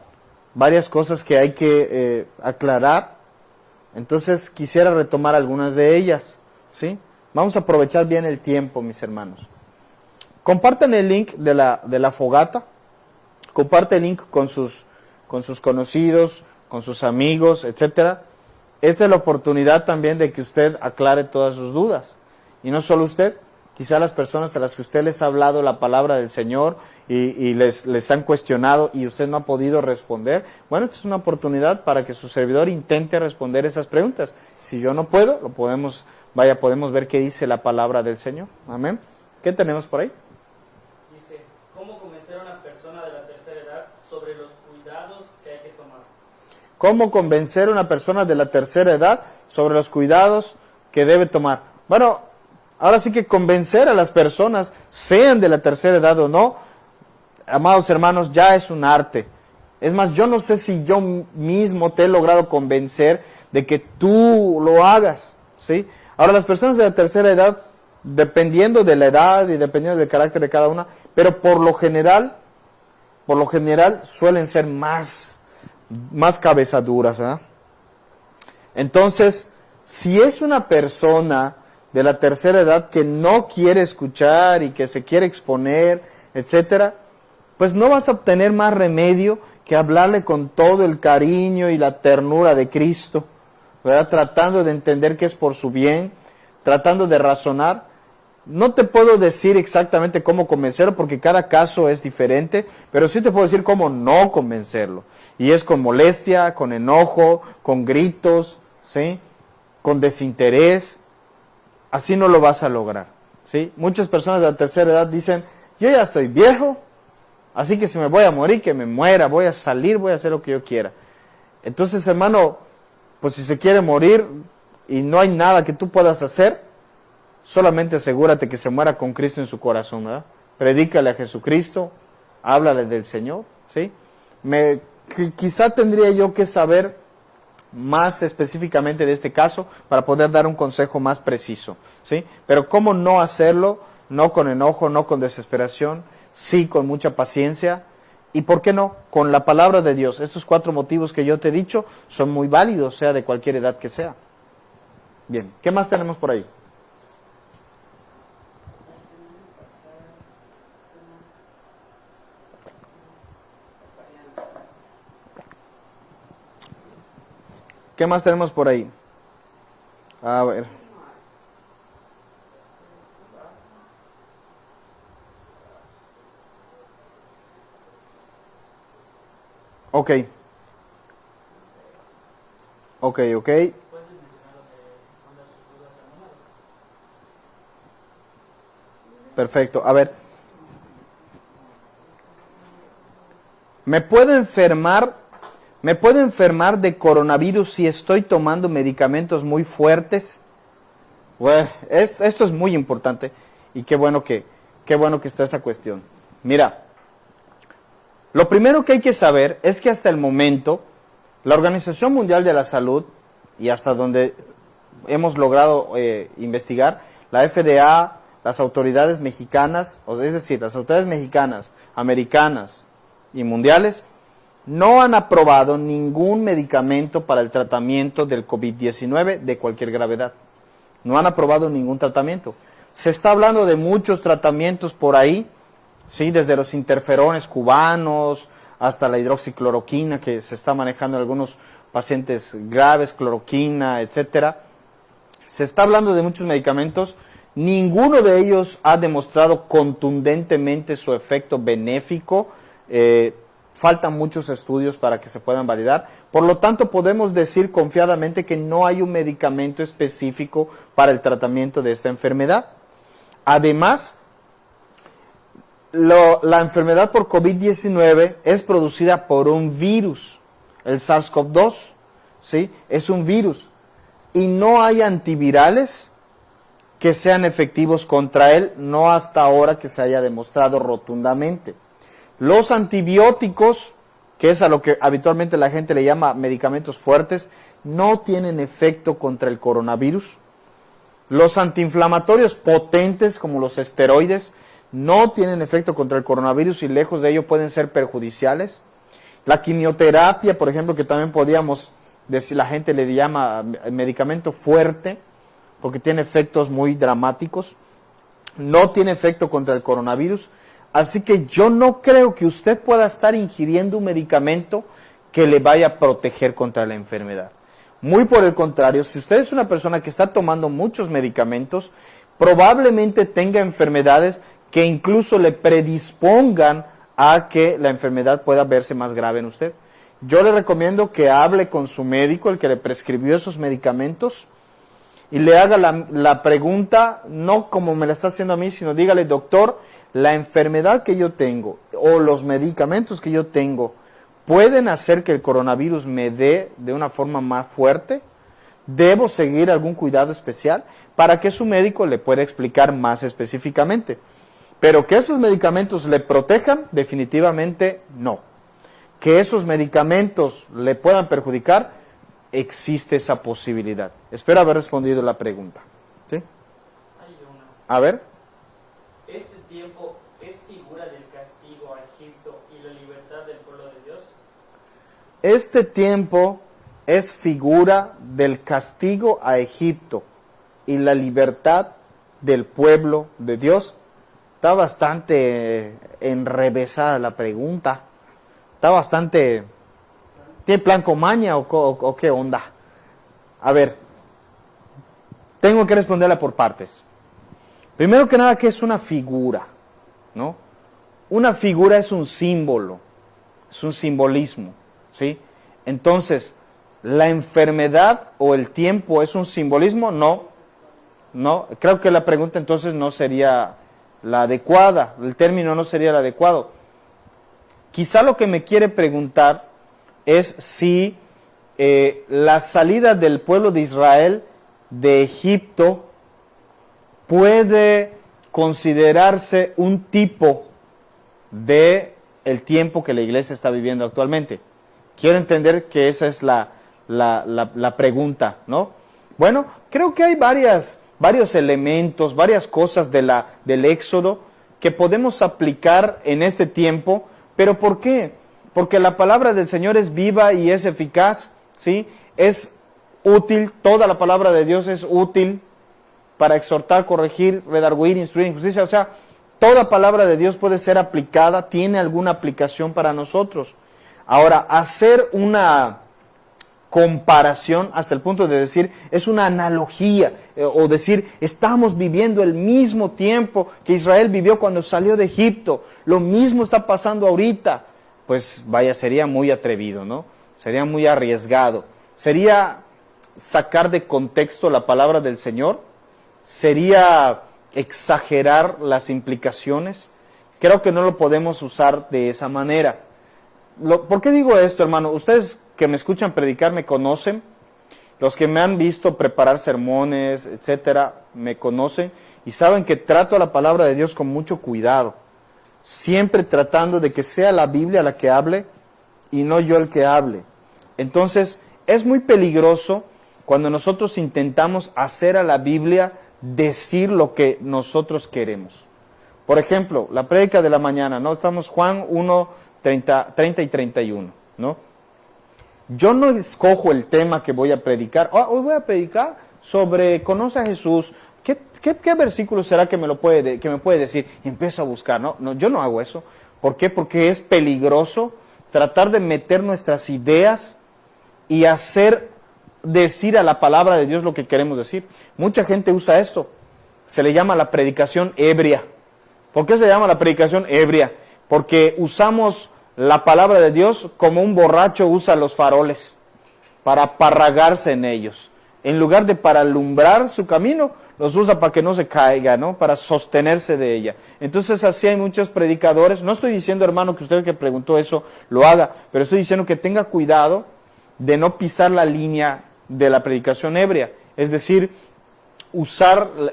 varias cosas que hay que aclarar. Entonces quisiera retomar algunas de ellas, ¿sí? Vamos a aprovechar bien el tiempo, mis hermanos. Compartan el link de la fogata, comparte el link con sus conocidos, con sus amigos, etcétera. Esta es la oportunidad también de que usted aclare todas sus dudas. Y no solo usted, quizá las personas a las que usted les ha hablado la palabra del Señor y les han cuestionado y usted no ha podido responder. Bueno, esta es una oportunidad para que su servidor intente responder esas preguntas. Si yo no puedo, podemos ver qué dice la palabra del Señor. Amén. ¿Qué tenemos por ahí? Dice, ¿cómo convencer a una persona de la tercera edad sobre los cuidados que hay que tomar? ¿Cómo convencer a una persona de la tercera edad sobre los cuidados que debe tomar? Bueno, ahora sí que convencer a las personas, sean de la tercera edad o no, amados hermanos, ya es un arte. Es más, yo no sé si yo mismo te he logrado convencer de que tú lo hagas, ¿sí? Ahora, las personas de la tercera edad, dependiendo de la edad y dependiendo del carácter de cada una, pero por lo general suelen ser más cabezaduras, ¿verdad? Entonces, si es una persona de la tercera edad que no quiere escuchar y que se quiere exponer, etcétera, pues no vas a obtener más remedio que hablarle con todo el cariño y la ternura de Cristo, ¿verdad? Tratando de entender que es por su bien, tratando de razonar. No te puedo decir exactamente cómo convencerlo porque cada caso es diferente, pero sí te puedo decir cómo no convencerlo. Y es con molestia, con enojo, con gritos, ¿sí? Con desinterés. Así no lo vas a lograr, ¿sí? Muchas personas de la tercera edad dicen, yo ya estoy viejo, así que si me voy a morir, que me muera, voy a salir, voy a hacer lo que yo quiera. Entonces, hermano, pues si se quiere morir y no hay nada que tú puedas hacer, solamente asegúrate que se muera con Cristo en su corazón, ¿verdad? Predícale a Jesucristo, háblale del Señor, ¿sí? Quizá tendría yo que saber más específicamente de este caso para poder dar un consejo más preciso, ¿sí? Pero cómo no hacerlo, no con enojo, no con desesperación, sí con mucha paciencia y, ¿por qué no?, con la palabra de Dios. Estos 4 motivos que yo te he dicho son muy válidos, sea de cualquier edad que sea. Bien, ¿qué más tenemos por ahí? ¿Qué más tenemos por ahí? A ver. Ok. Perfecto. A ver. ¿Me puedo enfermar de coronavirus si estoy tomando medicamentos muy fuertes? Bueno, esto es muy importante y qué bueno que está esa cuestión. Mira, lo primero que hay que saber es que hasta el momento la Organización Mundial de la Salud, y hasta donde hemos logrado investigar, la FDA, las autoridades mexicanas, es decir, las autoridades mexicanas, americanas y mundiales, no han aprobado ningún medicamento para el tratamiento del COVID-19 de cualquier gravedad. No han aprobado ningún tratamiento. Se está hablando de muchos tratamientos por ahí, ¿sí? Desde los interferones cubanos hasta la hidroxicloroquina que se está manejando en algunos pacientes graves, cloroquina, etcétera. Se está hablando de muchos medicamentos. Ninguno de ellos ha demostrado contundentemente su efecto benéfico. Faltan muchos estudios para que se puedan validar. Por lo tanto, podemos decir confiadamente que no hay un medicamento específico para el tratamiento de esta enfermedad. Además, la enfermedad por COVID-19 es producida por un virus, el SARS-CoV-2, ¿sí? Es un virus. Y no hay antivirales que sean efectivos contra él, no hasta ahora que se haya demostrado rotundamente. Los antibióticos, que es a lo que habitualmente la gente le llama medicamentos fuertes, no tienen efecto contra el coronavirus. Los antiinflamatorios potentes, como los esteroides, no tienen efecto contra el coronavirus y lejos de ello pueden ser perjudiciales. La quimioterapia, por ejemplo, que también podíamos decir, la gente le llama medicamento fuerte, porque tiene efectos muy dramáticos, no tiene efecto contra el coronavirus. Así que yo no creo que usted pueda estar ingiriendo un medicamento que le vaya a proteger contra la enfermedad. Muy por el contrario, si usted es una persona que está tomando muchos medicamentos, probablemente tenga enfermedades que incluso le predispongan a que la enfermedad pueda verse más grave en usted. Yo le recomiendo que hable con su médico, el que le prescribió esos medicamentos, y le haga la pregunta, no como me la está haciendo a mí, sino dígale: doctor, la enfermedad que yo tengo o los medicamentos que yo tengo pueden hacer que el coronavirus me dé de una forma más fuerte. ¿Debo seguir algún cuidado especial? Para que su médico le pueda explicar más específicamente. Pero que esos medicamentos le protejan, definitivamente no. Que esos medicamentos le puedan perjudicar, existe esa posibilidad. Espero haber respondido la pregunta. ¿Sí? Hay una. A ver. ¿Este tiempo es figura del castigo a Egipto y la libertad del pueblo de Dios? Este tiempo es figura del castigo a Egipto y la libertad del pueblo de Dios. Está bastante enrevesada la pregunta. Está bastante... ¿Tiene plan con maña o qué onda? A ver, tengo que responderla por partes. Primero que nada, ¿qué es una figura? ¿No? Una figura es un símbolo, es un simbolismo, ¿sí? Entonces, ¿la enfermedad o el tiempo es un simbolismo? No, no. Creo que la pregunta entonces no sería la adecuada, el término no sería el adecuado. Quizá lo que me quiere preguntar es si la salida del pueblo de Israel de Egipto puede considerarse un tipo de el tiempo que la iglesia está viviendo actualmente. Quiero entender que esa es la pregunta, ¿no? Bueno, creo que hay varios elementos, varias cosas del Éxodo que podemos aplicar en este tiempo. ¿Pero por qué? Porque la palabra del Señor es viva y es eficaz, ¿sí? Es útil, toda la palabra de Dios es útil para exhortar, corregir, redarguir, instruir en justicia. O sea, toda palabra de Dios puede ser aplicada, tiene alguna aplicación para nosotros. Ahora, hacer una comparación hasta el punto de decir, es una analogía, o decir, estamos viviendo el mismo tiempo que Israel vivió cuando salió de Egipto, lo mismo está pasando ahorita. Pues vaya, sería muy atrevido, ¿no? Sería muy arriesgado. Sería sacar de contexto la palabra del Señor. Sería exagerar las implicaciones. Creo que no lo podemos usar de esa manera. ¿Por qué digo esto, hermano? Ustedes que me escuchan predicar me conocen. Los que me han visto preparar sermones, etcétera, me conocen y saben que trato a la palabra de Dios con mucho cuidado. Siempre tratando de que sea la Biblia la que hable y no yo el que hable. Entonces, es muy peligroso cuando nosotros intentamos hacer a la Biblia decir lo que nosotros queremos. Por ejemplo, la prédica de la mañana, ¿no? Estamos Juan 1, 30 y 31, ¿no? Yo no escojo el tema que voy a predicar. Hoy voy a predicar sobre conoce a Jesús. ¿Qué versículo será que me puede decir? Y empiezo a buscar. No, yo no hago eso. ¿Por qué? Porque es peligroso tratar de meter nuestras ideas y hacer decir a la palabra de Dios lo que queremos decir. Mucha gente usa esto. Se le llama la predicación ebria. ¿Por qué se llama la predicación ebria? Porque usamos la palabra de Dios como un borracho usa los faroles para aparragarse en ellos. En lugar de para alumbrar su camino, los usa para que no se caiga, ¿no? Para sostenerse de ella. Entonces así hay muchos predicadores. No estoy diciendo, hermano, que usted que preguntó eso lo haga, pero estoy diciendo que tenga cuidado de no pisar la línea de la predicación ebria. Es decir,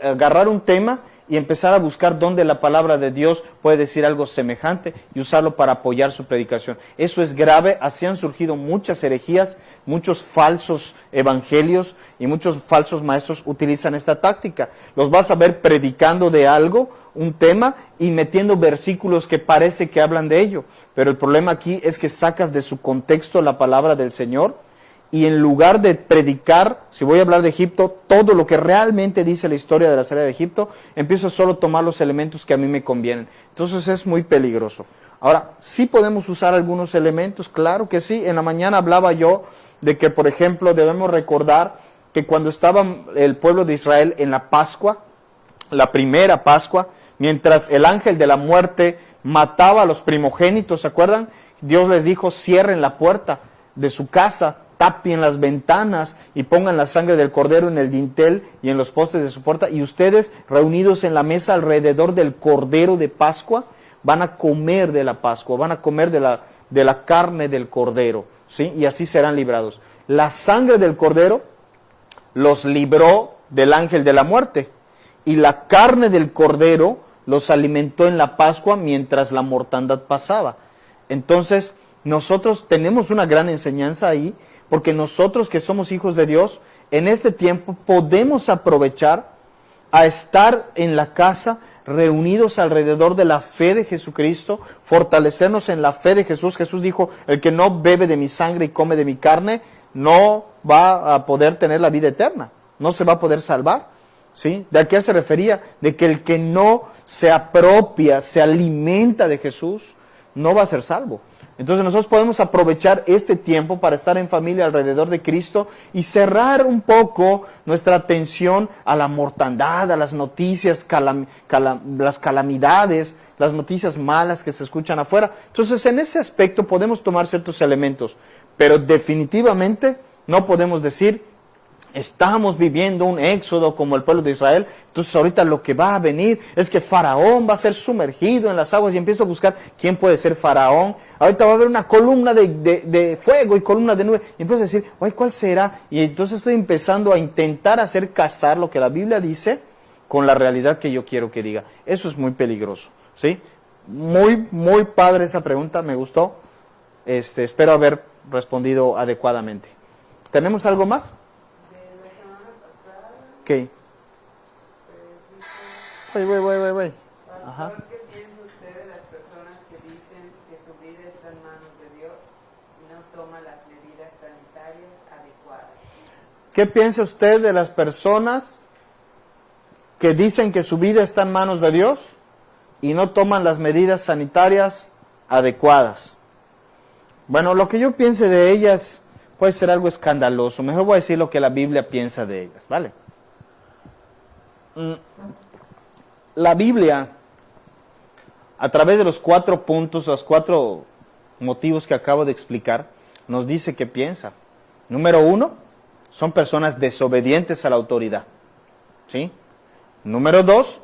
agarrar un tema y empezar a buscar dónde la palabra de Dios puede decir algo semejante y usarlo para apoyar su predicación. Eso es grave, así han surgido muchas herejías, muchos falsos evangelios y muchos falsos maestros utilizan esta táctica. Los vas a ver predicando de algo, un tema, y metiendo versículos que parece que hablan de ello. Pero el problema aquí es que sacas de su contexto la palabra del Señor y en lugar de predicar, si voy a hablar de Egipto, todo lo que realmente dice la historia de la salida de Egipto, empiezo solo a tomar los elementos que a mí me convienen. Entonces es muy peligroso. Ahora, ¿sí podemos usar algunos elementos? Claro que sí. En la mañana hablaba yo de que, por ejemplo, debemos recordar que cuando estaba el pueblo de Israel en la Pascua, la primera Pascua, mientras el ángel de la muerte mataba a los primogénitos, ¿se acuerdan? Dios les dijo, cierren la puerta de su casa, tapen las ventanas y pongan la sangre del cordero en el dintel y en los postes de su puerta, y ustedes, reunidos en la mesa alrededor del cordero de Pascua, van a comer de la Pascua, van a comer de la carne del cordero, ¿sí? Y así serán librados. La sangre del cordero los libró del ángel de la muerte, y la carne del cordero los alimentó en la Pascua mientras la mortandad pasaba. Entonces, nosotros tenemos una gran enseñanza ahí, porque nosotros que somos hijos de Dios, en este tiempo podemos aprovechar a estar en la casa, reunidos alrededor de la fe de Jesucristo, fortalecernos en la fe de Jesús. Jesús dijo, el que no bebe de mi sangre y come de mi carne, no va a poder tener la vida eterna, no se va a poder salvar. ¿Sí? ¿De a qué se refería? De que el que no se apropia, se alimenta de Jesús, no va a ser salvo. Entonces nosotros podemos aprovechar este tiempo para estar en familia alrededor de Cristo y cerrar un poco nuestra atención a la mortandad, a las noticias, las calamidades, las noticias malas que se escuchan afuera. Entonces en ese aspecto podemos tomar ciertos elementos, pero definitivamente no podemos decir, estamos viviendo un éxodo como el pueblo de Israel, entonces ahorita lo que va a venir es que Faraón va a ser sumergido en las aguas, y empiezo a buscar quién puede ser Faraón. Ahorita va a haber una columna de fuego y columna de nube, y empiezo a decir, oye, ¿cuál será? Y entonces estoy empezando a intentar hacer casar lo que la Biblia dice con la realidad que yo quiero que diga. Eso es muy peligroso, ¿sí? Muy padre esa pregunta, me gustó. Espero haber respondido adecuadamente. ¿Tenemos algo más? ¿Qué? Voy. Ajá. ¿Qué piensa usted de las personas que dicen que su vida está en manos de Dios y no toma las medidas sanitarias adecuadas? ¿Qué piensa usted de las personas que dicen que su vida está en manos de Dios y no toman las medidas sanitarias adecuadas? Bueno, lo que yo piense de ellas puede ser algo escandaloso. Mejor voy a decir lo que la Biblia piensa de ellas, ¿vale? La Biblia, a través de los 4 puntos, los 4 motivos que acabo de explicar, nos dice qué piensa. Número 1, son personas desobedientes a la autoridad, ¿sí? Número 2,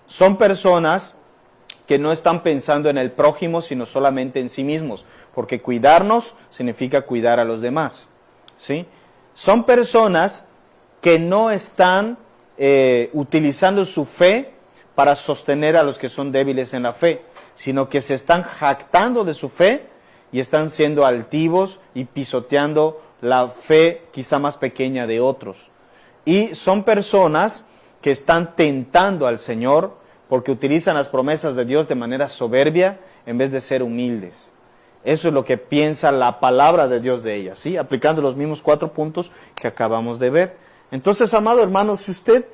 son personas que no están pensando en el prójimo, sino solamente en sí mismos, porque cuidarnos significa cuidar a los demás, ¿sí? Son personas que no están utilizando su fe para sostener a los que son débiles en la fe, sino que se están jactando de su fe y están siendo altivos y pisoteando la fe quizá más pequeña de otros. Y son personas que están tentando al Señor porque utilizan las promesas de Dios de manera soberbia en vez de ser humildes. Eso es lo que piensa la palabra de Dios de ellas, ¿sí? Aplicando los mismos 4 puntos que acabamos de ver. Entonces, amado hermano, si usted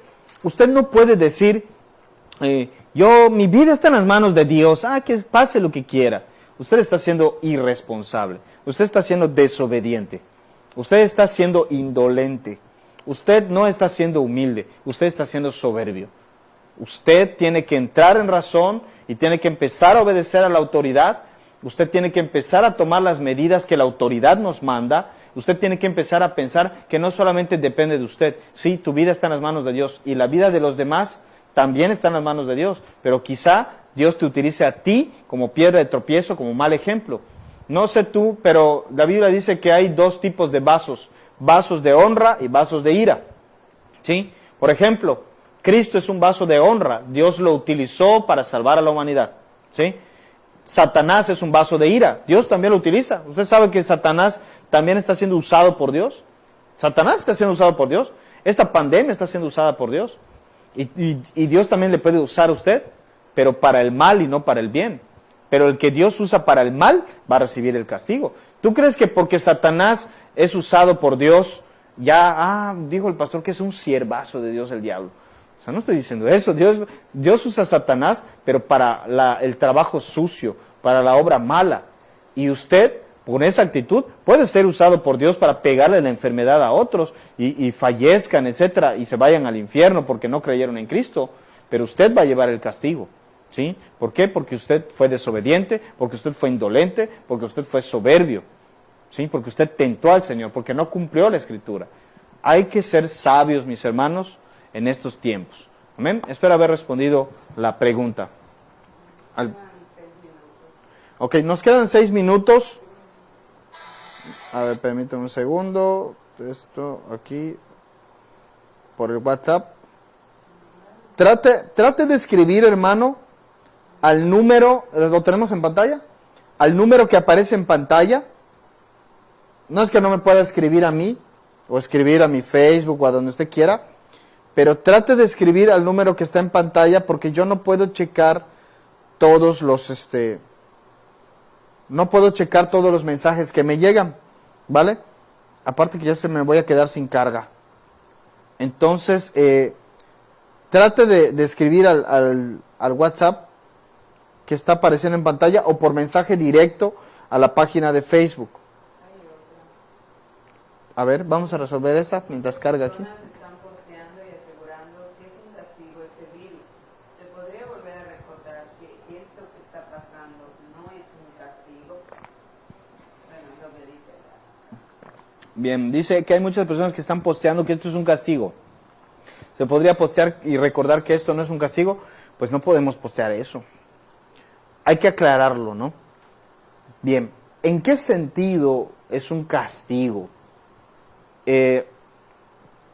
no puede decir, mi vida está en las manos de Dios, que pase lo que quiera. Usted está siendo irresponsable, usted está siendo desobediente, usted está siendo indolente, usted no está siendo humilde, usted está siendo soberbio. Usted tiene que entrar en razón y tiene que empezar a obedecer a la autoridad. Usted tiene que empezar a tomar las medidas que la autoridad nos manda. Usted tiene que empezar a pensar que no solamente depende de usted. Sí, tu vida está en las manos de Dios y la vida de los demás también está en las manos de Dios. Pero quizá Dios te utilice a ti como piedra de tropiezo, como mal ejemplo. No sé tú, pero la Biblia dice que hay 2 tipos de vasos. Vasos de honra y vasos de ira. ¿Sí? Por ejemplo, Cristo es un vaso de honra. Dios lo utilizó para salvar a la humanidad. ¿Sí? Satanás es un vaso de ira. Dios también lo utiliza. ¿Usted sabe que Satanás también está siendo usado por Dios? Satanás está siendo usado por Dios. Esta pandemia está siendo usada por Dios. Y Dios también le puede usar a usted, pero para el mal y no para el bien. Pero el que Dios usa para el mal va a recibir el castigo. ¿Tú crees que porque Satanás es usado por Dios, dijo el pastor que es un siervazo de Dios el diablo? O sea, no estoy diciendo eso. Dios usa a Satanás, pero para el trabajo sucio, para la obra mala. Y usted, con esa actitud, puede ser usado por Dios para pegarle la enfermedad a otros y fallezcan, etcétera, y se vayan al infierno porque no creyeron en Cristo. pero usted va a llevar el castigo. ¿Sí? ¿Por qué? Porque usted fue desobediente, porque usted fue indolente, porque usted fue soberbio, ¿sí? Porque usted tentó al Señor, porque no cumplió la Escritura. Hay que ser sabios, mis hermanos, en estos tiempos. Amén. Espero haber respondido la pregunta. Ok, nos quedan 6 minutos. A ver, permítame un segundo. Esto aquí por el WhatsApp. Trate de escribir, hermano, al número, ¿lo tenemos en pantalla? Al número que aparece en pantalla. No es que no me pueda escribir a mí, o escribir a mi Facebook, o a donde usted quiera, pero trate de escribir al número que está en pantalla, porque yo no puedo checar todos los, no puedo checar todos los mensajes que me llegan, ¿vale? Aparte que ya se me voy a quedar sin carga. Entonces, trate de escribir al WhatsApp que está apareciendo en pantalla o por mensaje directo a la página de Facebook. A ver, vamos a resolver esta mientras carga aquí. Personas están posteando y asegurando que es un castigo este virus. ¿Se podría volver a recordar que esto que está pasando no es un castigo? Bueno, es lo que dice. Bien, dice que hay muchas personas que están posteando que esto es un castigo. ¿Se podría postear y recordar que esto no es un castigo? Pues no podemos postear eso. Hay que aclararlo, ¿no? Bien, ¿en qué sentido es un castigo?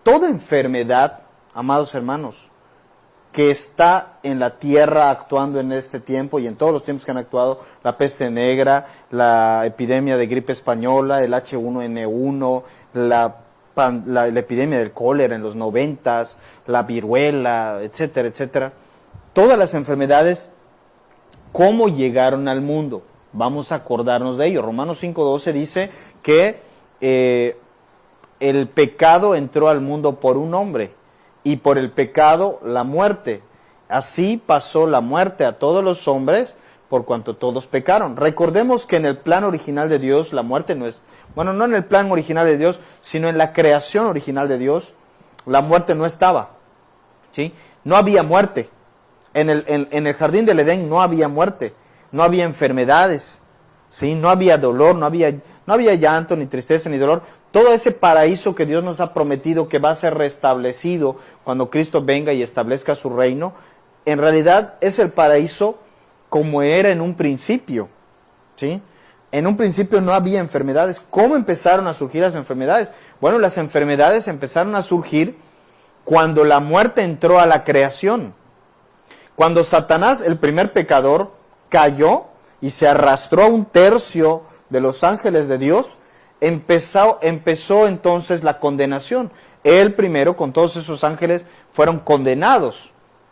Toda enfermedad, amados hermanos, que está en la tierra actuando en este tiempo y en todos los tiempos que han actuado, la peste negra, la epidemia de gripe española, el H1N1, la epidemia del cólera en los 90s, la viruela, etcétera, etcétera. Todas las enfermedades, ¿cómo llegaron al mundo? Vamos a acordarnos de ello. Romanos 5:12 dice que el pecado entró al mundo por un hombre y por el pecado la muerte. Así pasó la muerte a todos los hombres por cuanto todos pecaron. Recordemos que en el plan original de Dios la muerte no es, bueno, no en el plan original de Dios, sino en la creación original de Dios, la muerte no estaba, ¿sí? No había muerte. En el jardín del Edén no había muerte, no había enfermedades, ¿sí? No había dolor, no había llanto, ni tristeza, ni dolor. Todo ese paraíso que Dios nos ha prometido que va a ser restablecido cuando Cristo venga y establezca su reino, en realidad es el paraíso como era en un principio, ¿sí? En un principio no había enfermedades. ¿Cómo empezaron a surgir las enfermedades? Bueno, las enfermedades empezaron a surgir cuando la muerte entró a la creación. Cuando Satanás, el primer pecador, cayó y se arrastró a 1/3 de los ángeles de Dios, empezó entonces la condenación. Él primero, con todos esos ángeles, fueron condenados,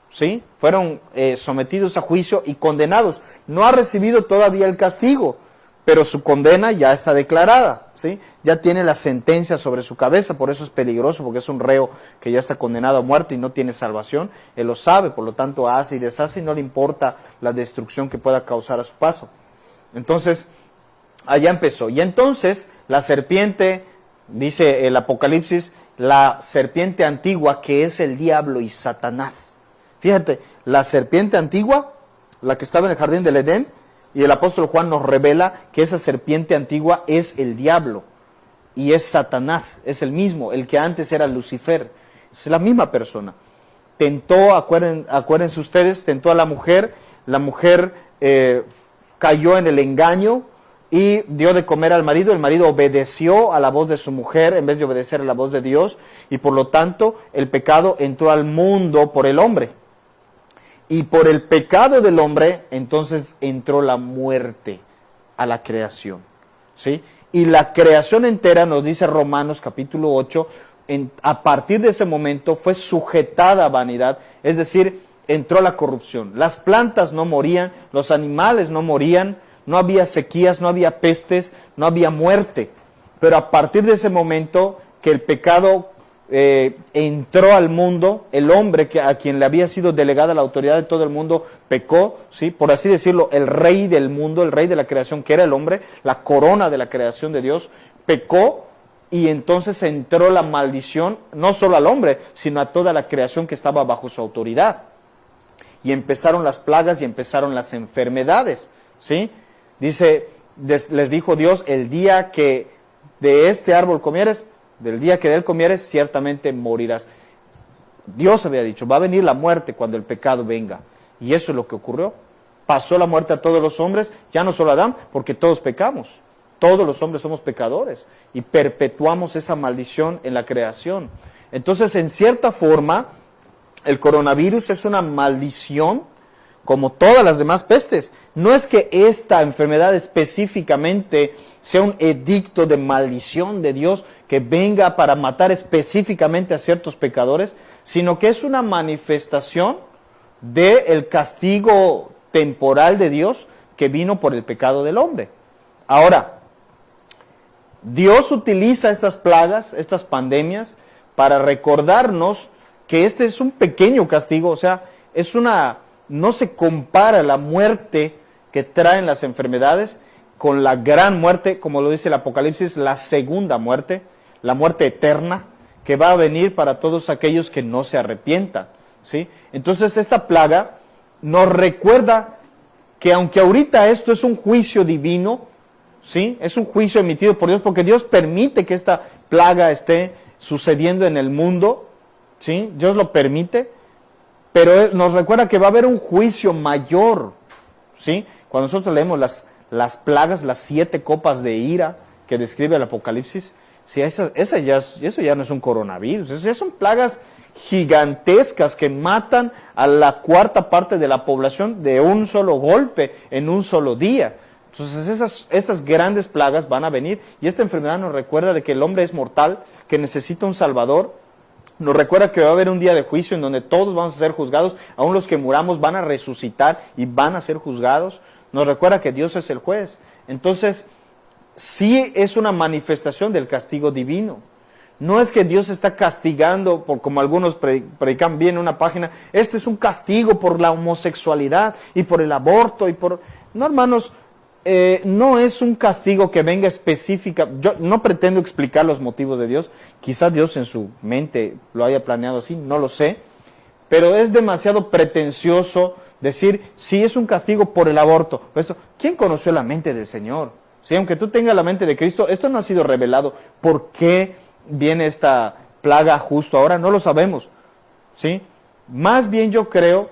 ¿sí? Fueron sometidos a juicio y condenados. No ha recibido todavía el castigo, pero su condena ya está declarada, ¿sí? Ya tiene la sentencia sobre su cabeza, por eso es peligroso, porque es un reo que ya está condenado a muerte y no tiene salvación. Él lo sabe, por lo tanto hace y deshace y no le importa la destrucción que pueda causar a su paso. Entonces, allá empezó. Y entonces, la serpiente, dice el Apocalipsis, la serpiente antigua que es el diablo y Satanás. Fíjate, la serpiente antigua, la que estaba en el jardín del Edén, y el apóstol Juan nos revela que esa serpiente antigua es el diablo y es Satanás, es el mismo, el que antes era Lucifer, es la misma persona. Tentó, acuérdense ustedes, tentó a la mujer cayó en el engaño y dio de comer al marido. El marido obedeció a la voz de su mujer en vez de obedecer a la voz de Dios y por lo tanto el pecado entró al mundo por el hombre. Y por el pecado del hombre, entonces entró la muerte a la creación, ¿sí? Y la creación entera, nos dice Romanos capítulo 8, a partir de ese momento fue sujetada a vanidad, es decir, entró la corrupción. Las plantas no morían, los animales no morían, no había sequías, no había pestes, no había muerte. Pero a partir de ese momento que el pecado entró al mundo, el hombre a quien le había sido delegada la autoridad de todo el mundo pecó, ¿sí? Por así decirlo, el rey del mundo, el rey de la creación, que era el hombre, la corona de la creación de Dios, pecó y entonces entró la maldición no solo al hombre, sino a toda la creación que estaba bajo su autoridad, y empezaron las plagas y empezaron las enfermedades, ¿sí? Dice, les dijo Dios, el día que de este árbol comieres, del día que de él comieres, ciertamente morirás. Dios había dicho, va a venir la muerte cuando el pecado venga. Y eso es lo que ocurrió. Pasó la muerte a todos los hombres, ya no solo a Adán, porque todos pecamos. Todos los hombres somos pecadores y perpetuamos esa maldición en la creación. Entonces, en cierta forma, el coronavirus es una maldición como todas las demás pestes. No es que esta enfermedad específicamente sea un edicto de maldición de Dios que venga para matar específicamente a ciertos pecadores, sino que es una manifestación del castigo temporal de Dios que vino por el pecado del hombre. Ahora, Dios utiliza estas plagas, estas pandemias, para recordarnos que este es un pequeño castigo, o sea, no se compara la muerte que traen las enfermedades con la gran muerte, como lo dice el Apocalipsis, la segunda muerte, la muerte eterna, que va a venir para todos aquellos que no se arrepientan, ¿sí? Entonces esta plaga nos recuerda que aunque ahorita esto es un juicio divino, ¿sí? Es un juicio emitido por Dios, porque Dios permite que esta plaga esté sucediendo en el mundo, ¿sí? Dios lo permite, pero nos recuerda que va a haber un juicio mayor, ¿sí? Cuando nosotros leemos las plagas, las 7 copas de ira que describe el Apocalipsis, ¿sí? Eso ya no es un coronavirus, eso ya son plagas gigantescas que matan a la 1/4 parte de la población de un solo golpe, en un solo día. Entonces esas grandes plagas van a venir, y esta enfermedad nos recuerda de que el hombre es mortal, que necesita un Salvador. Nos recuerda que va a haber un día de juicio en donde todos vamos a ser juzgados, aun los que muramos van a resucitar y van a ser juzgados. Nos recuerda que Dios es el juez. Entonces, sí es una manifestación del castigo divino. No es que Dios está castigando, como algunos predican bien en una página, este es un castigo por la homosexualidad y por el aborto y por... No, hermanos, no es un castigo que venga específica. Yo no pretendo explicar los motivos de Dios. Quizá Dios en su mente lo haya planeado así, no lo sé. Pero es demasiado pretencioso decir, sí es un castigo por el aborto. ¿Quién conoció la mente del Señor? Sí, aunque tú tengas la mente de Cristo, esto no ha sido revelado. ¿Por qué viene esta plaga justo ahora? No lo sabemos, ¿sí? Más bien yo creo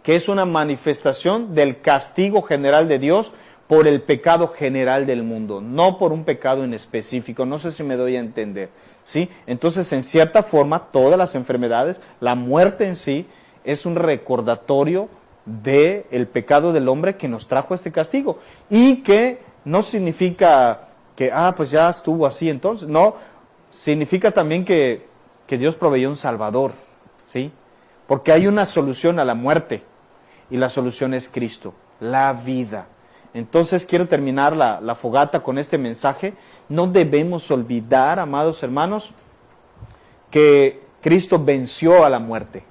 que es una manifestación del castigo general de Dios por el pecado general del mundo, no por un pecado en específico. No sé si me doy a entender, ¿sí? Entonces, en cierta forma, todas las enfermedades, la muerte en sí, es un recordatorio del pecado del hombre que nos trajo este castigo. Y que no significa que, pues ya estuvo así entonces. No, significa también que Dios proveyó un Salvador, ¿sí? Porque hay una solución a la muerte, y la solución es Cristo, la vida. Entonces quiero terminar la fogata con este mensaje. No debemos olvidar, amados hermanos, que Cristo venció a la muerte,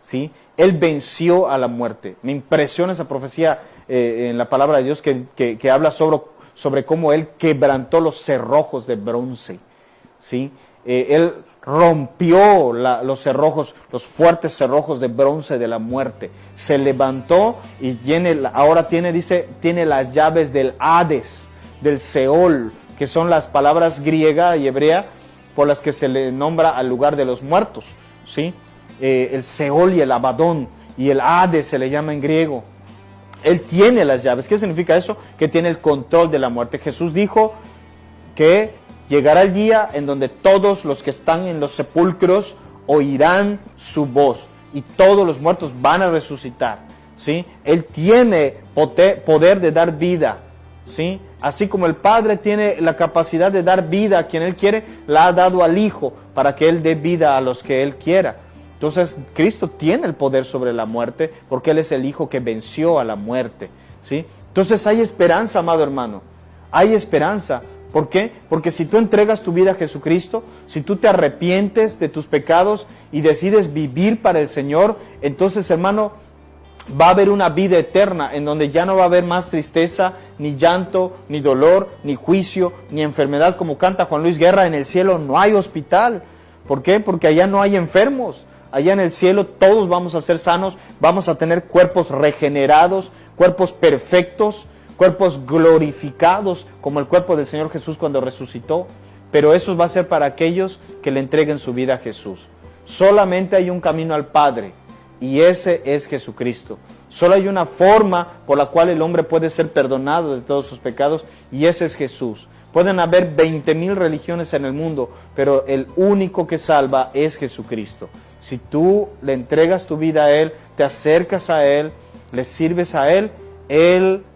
¿sí? Él venció a la muerte. Me impresiona esa profecía en la palabra de Dios que habla sobre cómo Él quebrantó los cerrojos de bronce, ¿sí? Él rompió los cerrojos, los fuertes cerrojos de bronce de la muerte. Se levantó y ahora tiene las llaves del Hades, del Seol, que son las palabras griega y hebrea por las que se le nombra al lugar de los muertos, ¿sí? El Seol y el Abadón, y el Hades se le llama en griego. Él tiene las llaves. ¿Qué significa eso? Que tiene el control de la muerte. Jesús dijo que llegará el día en donde todos los que están en los sepulcros oirán su voz, y todos los muertos van a resucitar, ¿sí? Él tiene poder de dar vida, ¿sí? Así como el Padre tiene la capacidad de dar vida a quien Él quiere, la ha dado al Hijo para que Él dé vida a los que Él quiera. Entonces, Cristo tiene el poder sobre la muerte porque Él es el Hijo que venció a la muerte, ¿sí? Entonces hay esperanza, amado hermano, hay esperanza. ¿Por qué? Porque si tú entregas tu vida a Jesucristo, si tú te arrepientes de tus pecados y decides vivir para el Señor, entonces, hermano, va a haber una vida eterna en donde ya no va a haber más tristeza, ni llanto, ni dolor, ni juicio, ni enfermedad, como canta Juan Luis Guerra. En el cielo no hay hospital. ¿Por qué? Porque allá no hay enfermos, allá en el cielo todos vamos a ser sanos, vamos a tener cuerpos regenerados, cuerpos perfectos, cuerpos glorificados, como el cuerpo del Señor Jesús cuando resucitó. Pero eso va a ser para aquellos que le entreguen su vida a Jesús. Solamente hay un camino al Padre, y ese es Jesucristo. Solo hay una forma por la cual el hombre puede ser perdonado de todos sus pecados, y ese es Jesús. Pueden haber 20,000 religiones en el mundo, pero el único que salva es Jesucristo. Si tú le entregas tu vida a Él, te acercas a Él, le sirves a Él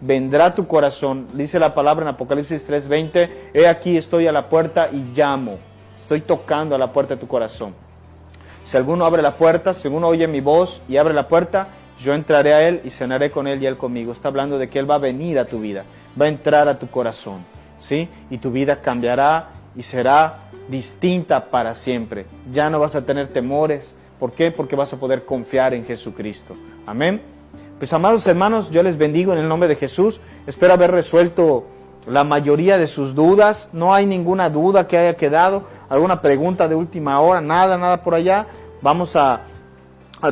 vendrá a tu corazón. Dice la palabra en Apocalipsis 3:20, he aquí estoy a la puerta y llamo. Estoy tocando a la puerta de tu corazón. Si alguno abre la puerta, si alguno oye mi voz y abre la puerta, yo entraré a Él y cenaré con Él y Él conmigo. Está hablando de que Él va a venir a tu vida, va a entrar a tu corazón, ¿sí? Y tu vida cambiará y será distinta para siempre. Ya no vas a tener temores. ¿Por qué? Porque vas a poder confiar en Jesucristo. Amén. Pues amados hermanos, yo les bendigo en el nombre de Jesús. Espero haber resuelto la mayoría de sus dudas. No hay ninguna duda que haya quedado. ¿Alguna pregunta de última hora? Nada por allá. Vamos a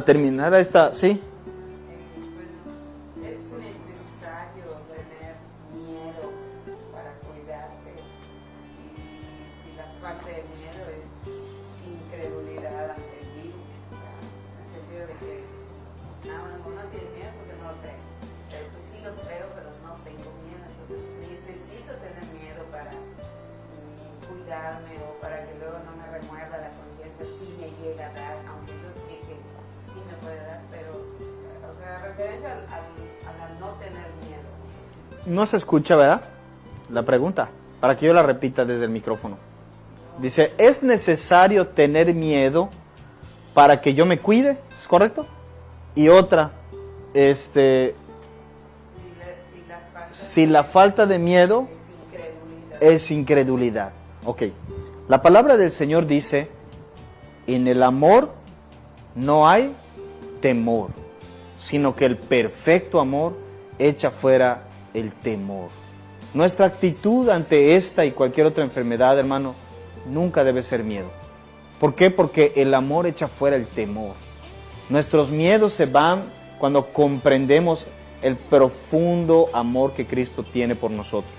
terminar esta, ¿sí? Es necesario tener miedo para cuidarte. Y si la falta de miedo es incredulidad ante el virus, en el sentido de que no tienes miedo porque no lo crees. Pero pues sí lo creo, pero no tengo miedo. Entonces necesito tener miedo para cuidarme o para que luego no me remuerda la conciencia si me llega a dar, aunque yo sé que sí me puede dar, pero o sea, referencia a no tener miedo. No se escucha, ¿verdad? La pregunta, para que yo la repita desde el micrófono. Dice, ¿es necesario tener miedo para que yo me cuide? ¿Es correcto? Y otra, si la falta de miedo es incredulidad. Ok, la palabra del Señor dice, en el amor no hay temor, sino que el perfecto amor echa fuera el temor. Nuestra actitud ante esta y cualquier otra enfermedad, hermano, nunca debe ser miedo. ¿Por qué? Porque el amor echa fuera el temor. Nuestros miedos se van cuando comprendemos el profundo amor que Cristo tiene por nosotros,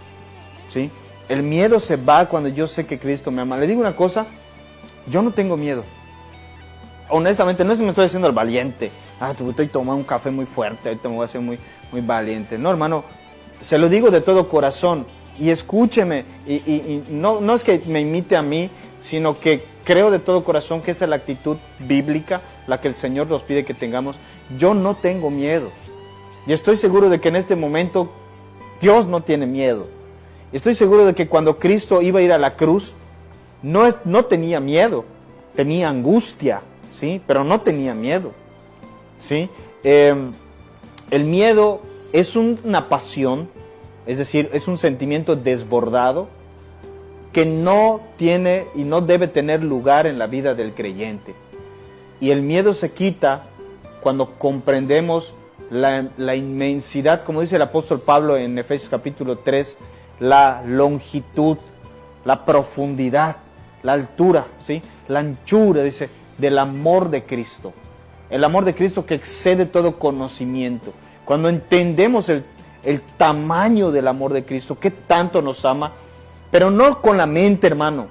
¿sí? El miedo se va cuando yo sé que Cristo me ama. Le digo una cosa, yo no tengo miedo. Honestamente, no es que me estoy haciendo el valiente. Estoy tomando un café muy fuerte, ahorita me voy a hacer muy valiente. No, hermano, se lo digo de todo corazón. Y escúcheme, y no es que me imite a mí, sino que creo de todo corazón que esa es la actitud bíblica, la que el Señor nos pide que tengamos. Yo no tengo miedo. Y estoy seguro de que en este momento Dios no tiene miedo. Estoy seguro de que cuando Cristo iba a ir a la cruz, no tenía miedo, tenía angustia, ¿sí? Pero no tenía miedo, ¿sí? El miedo es una pasión, es decir, es un sentimiento desbordado que no tiene y no debe tener lugar en la vida del creyente. Y el miedo se quita cuando comprendemos la inmensidad, como dice el apóstol Pablo en Efesios capítulo 3, la longitud, la profundidad, la altura, ¿sí? La anchura, dice, del amor de Cristo. El amor de Cristo que excede todo conocimiento. Cuando entendemos el tamaño del amor de Cristo, que tanto nos ama, pero no con la mente, hermano,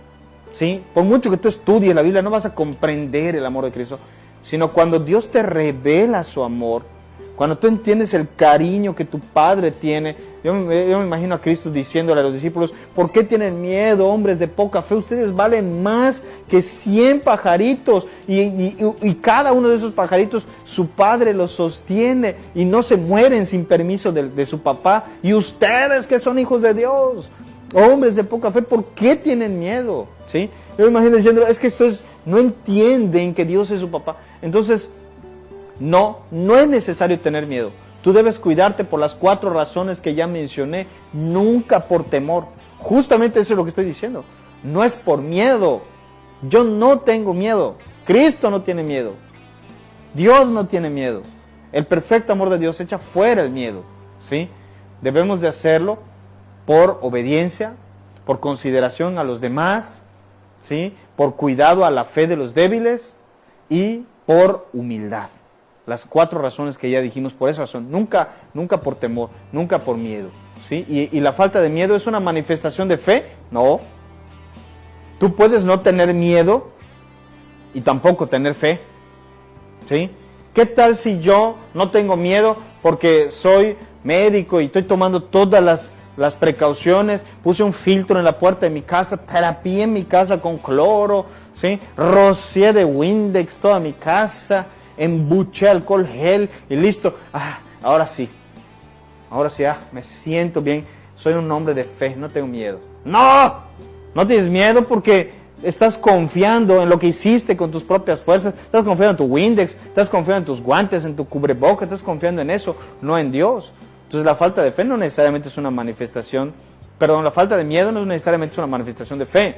¿sí? Por mucho que tú estudies la Biblia, no vas a comprender el amor de Cristo, sino cuando Dios te revela su amor, cuando tú entiendes el cariño que tu Padre tiene. Yo me imagino a Cristo diciéndole a los discípulos, ¿por qué tienen miedo, hombres de poca fe? Ustedes valen más que 100 pajaritos y cada uno de esos pajaritos su Padre los sostiene y no se mueren sin permiso de su papá. Y ustedes que son hijos de Dios, hombres de poca fe, ¿por qué tienen miedo? ¿Sí? Yo me imagino diciendo, es que no entienden que Dios es su papá. Entonces, no es necesario tener miedo. Tú debes cuidarte por las 4 razones que ya mencioné, nunca por temor. Justamente eso es lo que estoy diciendo. No es por miedo. Yo no tengo miedo. Cristo no tiene miedo. Dios no tiene miedo. El perfecto amor de Dios echa fuera el miedo, ¿sí? Debemos de hacerlo por obediencia, por consideración a los demás, ¿sí? Por cuidado a la fe de los débiles y por humildad. Las 4 razones que ya dijimos, por esa razón, nunca por temor, nunca por miedo, ¿sí? Y la falta de miedo es una manifestación de fe, no. Tú puedes no tener miedo y tampoco tener fe, ¿sí? ¿Qué tal si yo no tengo miedo porque soy médico y estoy tomando todas las precauciones, puse un filtro en la puerta de mi casa, terapié en mi casa con cloro, ¿sí? Rocié de Windex toda mi casa, embuché alcohol gel y listo? Ahora sí, me siento bien, soy un hombre de fe, no tengo miedo. No tienes miedo porque estás confiando en lo que hiciste con tus propias fuerzas, estás confiando en tu Windex, estás confiando en tus guantes, en tu cubrebocas, estás confiando en eso, no en Dios. Entonces la falta de fe no necesariamente es una manifestación, la falta de miedo no necesariamente es una manifestación de fe.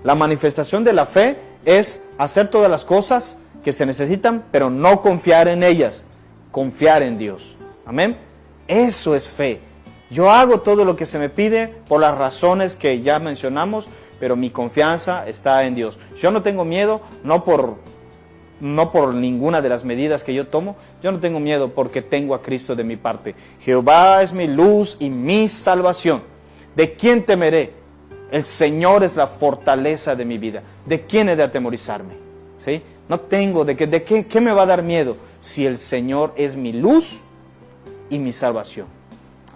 La manifestación de la fe es hacer todas las cosas que se necesitan, pero no confiar en ellas, confiar en Dios. Amén. Eso es fe. Yo hago todo lo que se me pide por las razones que ya mencionamos, pero mi confianza está en Dios. Yo no tengo miedo, no por ninguna de las medidas que yo tomo. Yo no tengo miedo porque tengo a Cristo de mi parte. Jehová es mi luz y mi salvación. ¿De quién temeré? El Señor es la fortaleza de mi vida. ¿De quién he de atemorizarme? ¿Sí? No tengo, ¿de qué me va a dar miedo? Si el Señor es mi luz y mi salvación.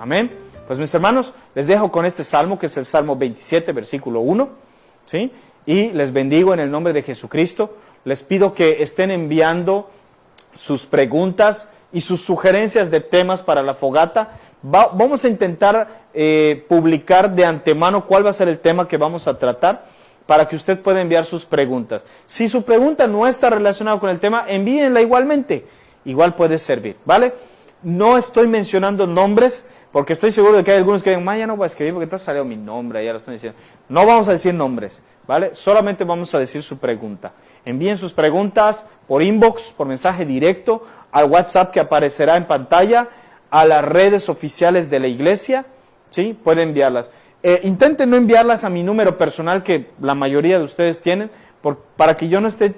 Amén. Pues mis hermanos, les dejo con este salmo, que es el Salmo 27, versículo 1, ¿sí? Y les bendigo en el nombre de Jesucristo. Les pido que estén enviando sus preguntas y sus sugerencias de temas para la fogata. Vamos a intentar publicar de antemano cuál va a ser el tema que vamos a tratar, para que usted pueda enviar sus preguntas. Si su pregunta no está relacionada con el tema, envíenla igualmente. Igual puede servir, ¿vale? No estoy mencionando nombres, porque estoy seguro de que hay algunos que digan, ya no voy a escribir porque te ha salido mi nombre, ya lo están diciendo. No vamos a decir nombres, ¿vale? Solamente vamos a decir su pregunta. Envíen sus preguntas por inbox, por mensaje directo, al WhatsApp que aparecerá en pantalla, a las redes oficiales de la iglesia, ¿sí? Pueden enviarlas. Intenten no enviarlas a mi número personal, que la mayoría de ustedes tienen, para que yo no esté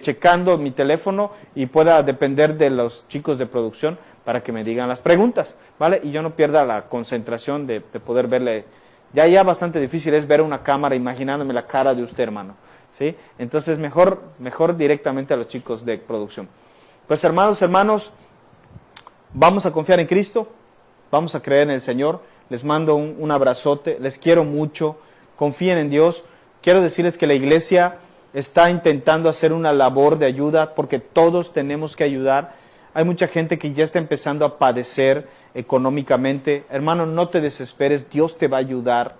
checando mi teléfono y pueda depender de los chicos de producción para que me digan las preguntas, ¿vale? Y yo no pierda la concentración de poder verle. Ya bastante difícil es ver una cámara imaginándome la cara de usted, hermano, ¿sí? Entonces mejor directamente a los chicos de producción. Pues hermanos, vamos a confiar en Cristo, vamos a creer en el Señor. Les mando un abrazote, les quiero mucho, confíen en Dios. Quiero decirles que la iglesia está intentando hacer una labor de ayuda, porque todos tenemos que ayudar. Hay mucha gente que ya está empezando a padecer económicamente. Hermano, no te desesperes, Dios te va a ayudar.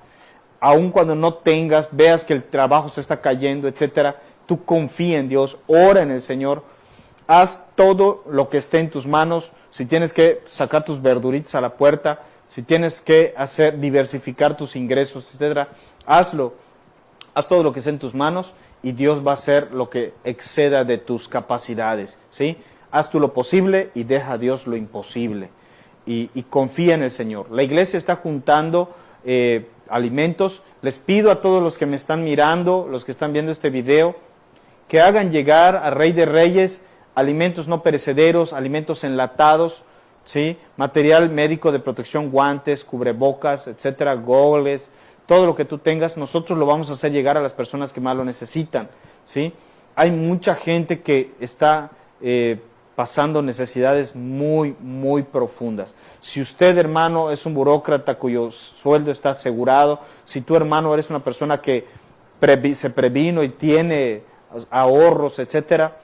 Aun cuando no tengas, veas que el trabajo se está cayendo, etcétera, tú confía en Dios, ora en el Señor. Haz todo lo que esté en tus manos. Si tienes que sacar tus verduritas a la puerta, si tienes que diversificar tus ingresos, etcétera, hazlo. Haz todo lo que esté en tus manos y Dios va a hacer lo que exceda de tus capacidades, ¿sí? Haz tú lo posible y deja a Dios lo imposible. Y confía en el Señor. La iglesia está juntando alimentos. Les pido a todos los que me están mirando, los que están viendo este video, que hagan llegar a Rey de Reyes alimentos no perecederos, alimentos enlatados, ¿sí? Material médico de protección, guantes, cubrebocas, etcétera, goggles, todo lo que tú tengas. Nosotros lo vamos a hacer llegar a las personas que más lo necesitan, ¿sí? Hay mucha gente que está pasando necesidades muy, muy profundas. Si usted, hermano, es un burócrata cuyo sueldo está asegurado, si tu hermano eres una persona que se previno y tiene ahorros, etcétera,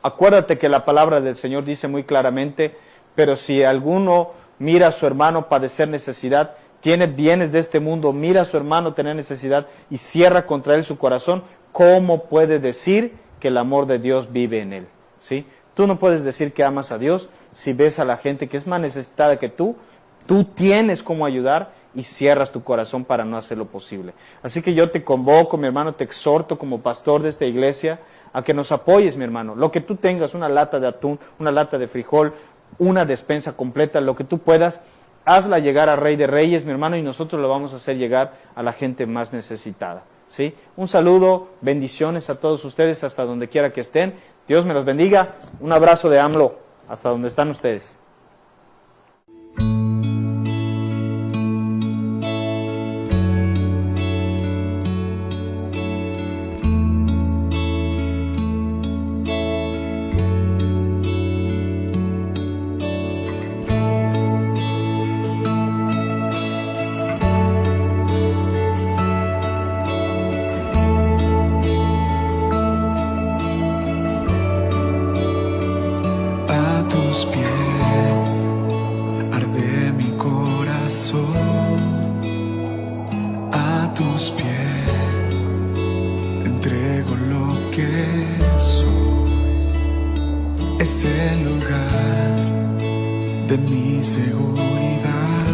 acuérdate que la palabra del Señor dice muy claramente: pero si alguno mira a su hermano padecer necesidad, tiene bienes de este mundo, mira a su hermano tener necesidad y cierra contra él su corazón, ¿cómo puede decir que el amor de Dios vive en él? ¿Sí? Tú no puedes decir que amas a Dios si ves a la gente que es más necesitada que tú tienes cómo ayudar y cierras tu corazón para no hacer lo posible. Así que yo te convoco, mi hermano, te exhorto como pastor de esta iglesia a que nos apoyes, mi hermano. Lo que tú tengas, una lata de atún, una lata de frijol, una despensa completa, lo que tú puedas, hazla llegar a Rey de Reyes, mi hermano, y nosotros lo vamos a hacer llegar a la gente más necesitada. ¿sí? Un saludo, bendiciones a todos ustedes hasta donde quiera que estén. Dios me los bendiga. Un abrazo de AMLO hasta donde están ustedes. A tus pies arde mi corazón, a tus pies te entrego lo que soy. Es el lugar de mi seguridad,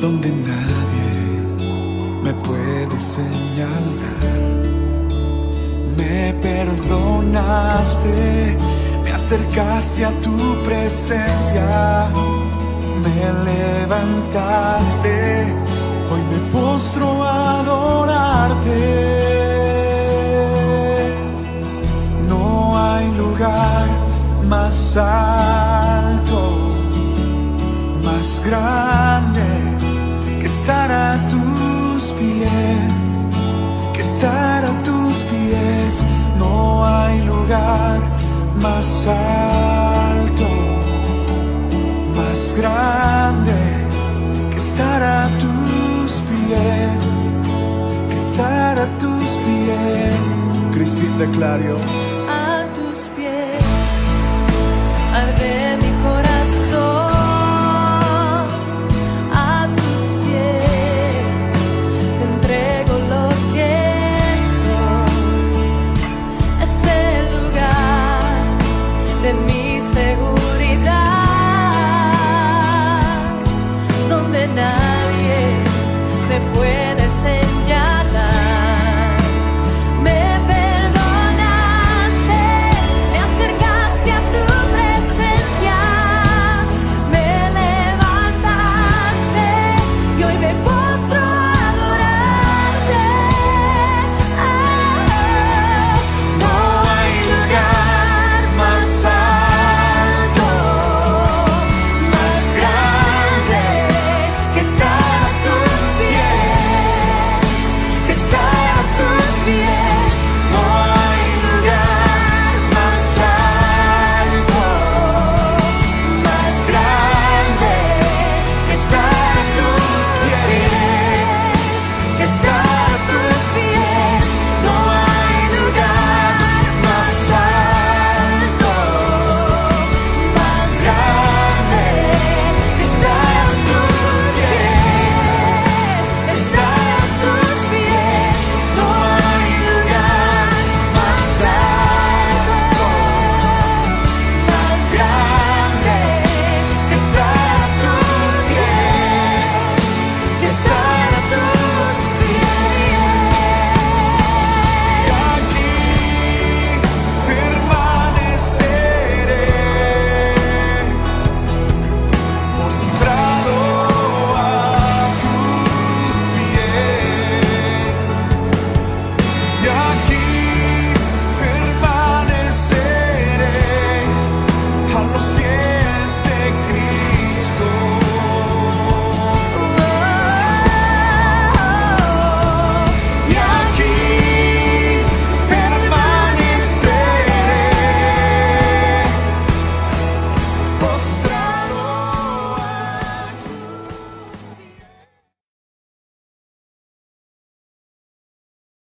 donde nadie me puede señalar. Me perdonaste, me acercaste a tu presencia, me levantaste, hoy me postro a adorarte. No hay lugar más alto, más grande que estar a tus pies, que estar a tus pies. No hay lugar más alto, más grande que estar a tus pies, que estar a tus pies. Cristina Clario.